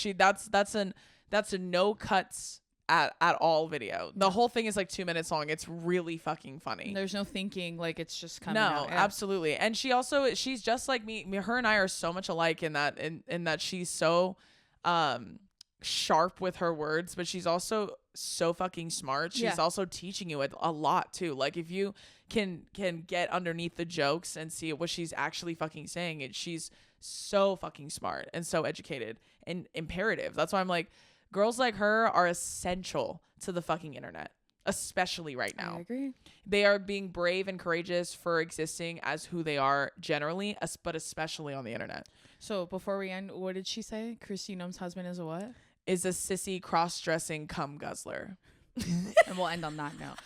C: that's a no cuts at all video. The whole thing is like 2 minutes long. It's really fucking funny.
B: There's no thinking, like it's just coming out.
C: No, absolutely. And she's just like me. Her and I are so much alike in that she's so sharp with her words, but she's also so fucking smart. She's also teaching you a lot too. Like if you can get underneath the jokes and see what she's actually fucking saying, she's so fucking smart and so educated and imperative. That's why I'm like, girls like her are essential to the fucking internet. especially right now.
B: I agree.
C: They are being brave and courageous for existing as who they are generally, but especially on the internet.
B: So before we end, what did she say? Christy Gnome's husband is a what?
C: Is a sissy cross-dressing cum guzzler.
B: And we'll end on that note.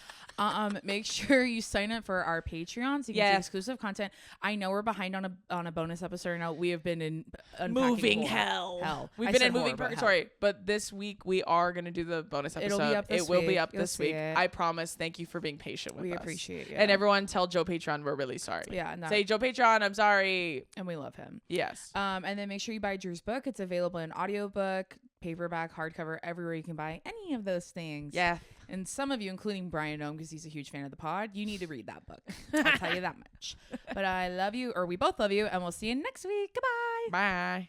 B: Make sure you sign up for our Patreon so you can see exclusive content. I know we're behind on a bonus episode now. We have been in
C: moving hell. We've been in moving purgatory, but this week we are going to do the bonus episode. It will be up this week. I promise. Thank you for being patient with us.
B: We appreciate you.
C: And everyone tell Joe Patreon we're really sorry.
B: Yeah.
C: Say Joe Patreon, I'm sorry.
B: And we love him.
C: Yes.
B: And then make sure you buy Drew's book. It's available in audiobook, paperback, hardcover, everywhere you can buy any of those things.
C: Yeah.
B: And some of you, including Brian Nome, because he's a huge fan of the pod, you need to read that book. I'll tell you that much. But I love you, or we both love you, and we'll see you next week. Goodbye.
C: Bye.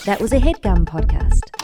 A: That was a headgum podcast.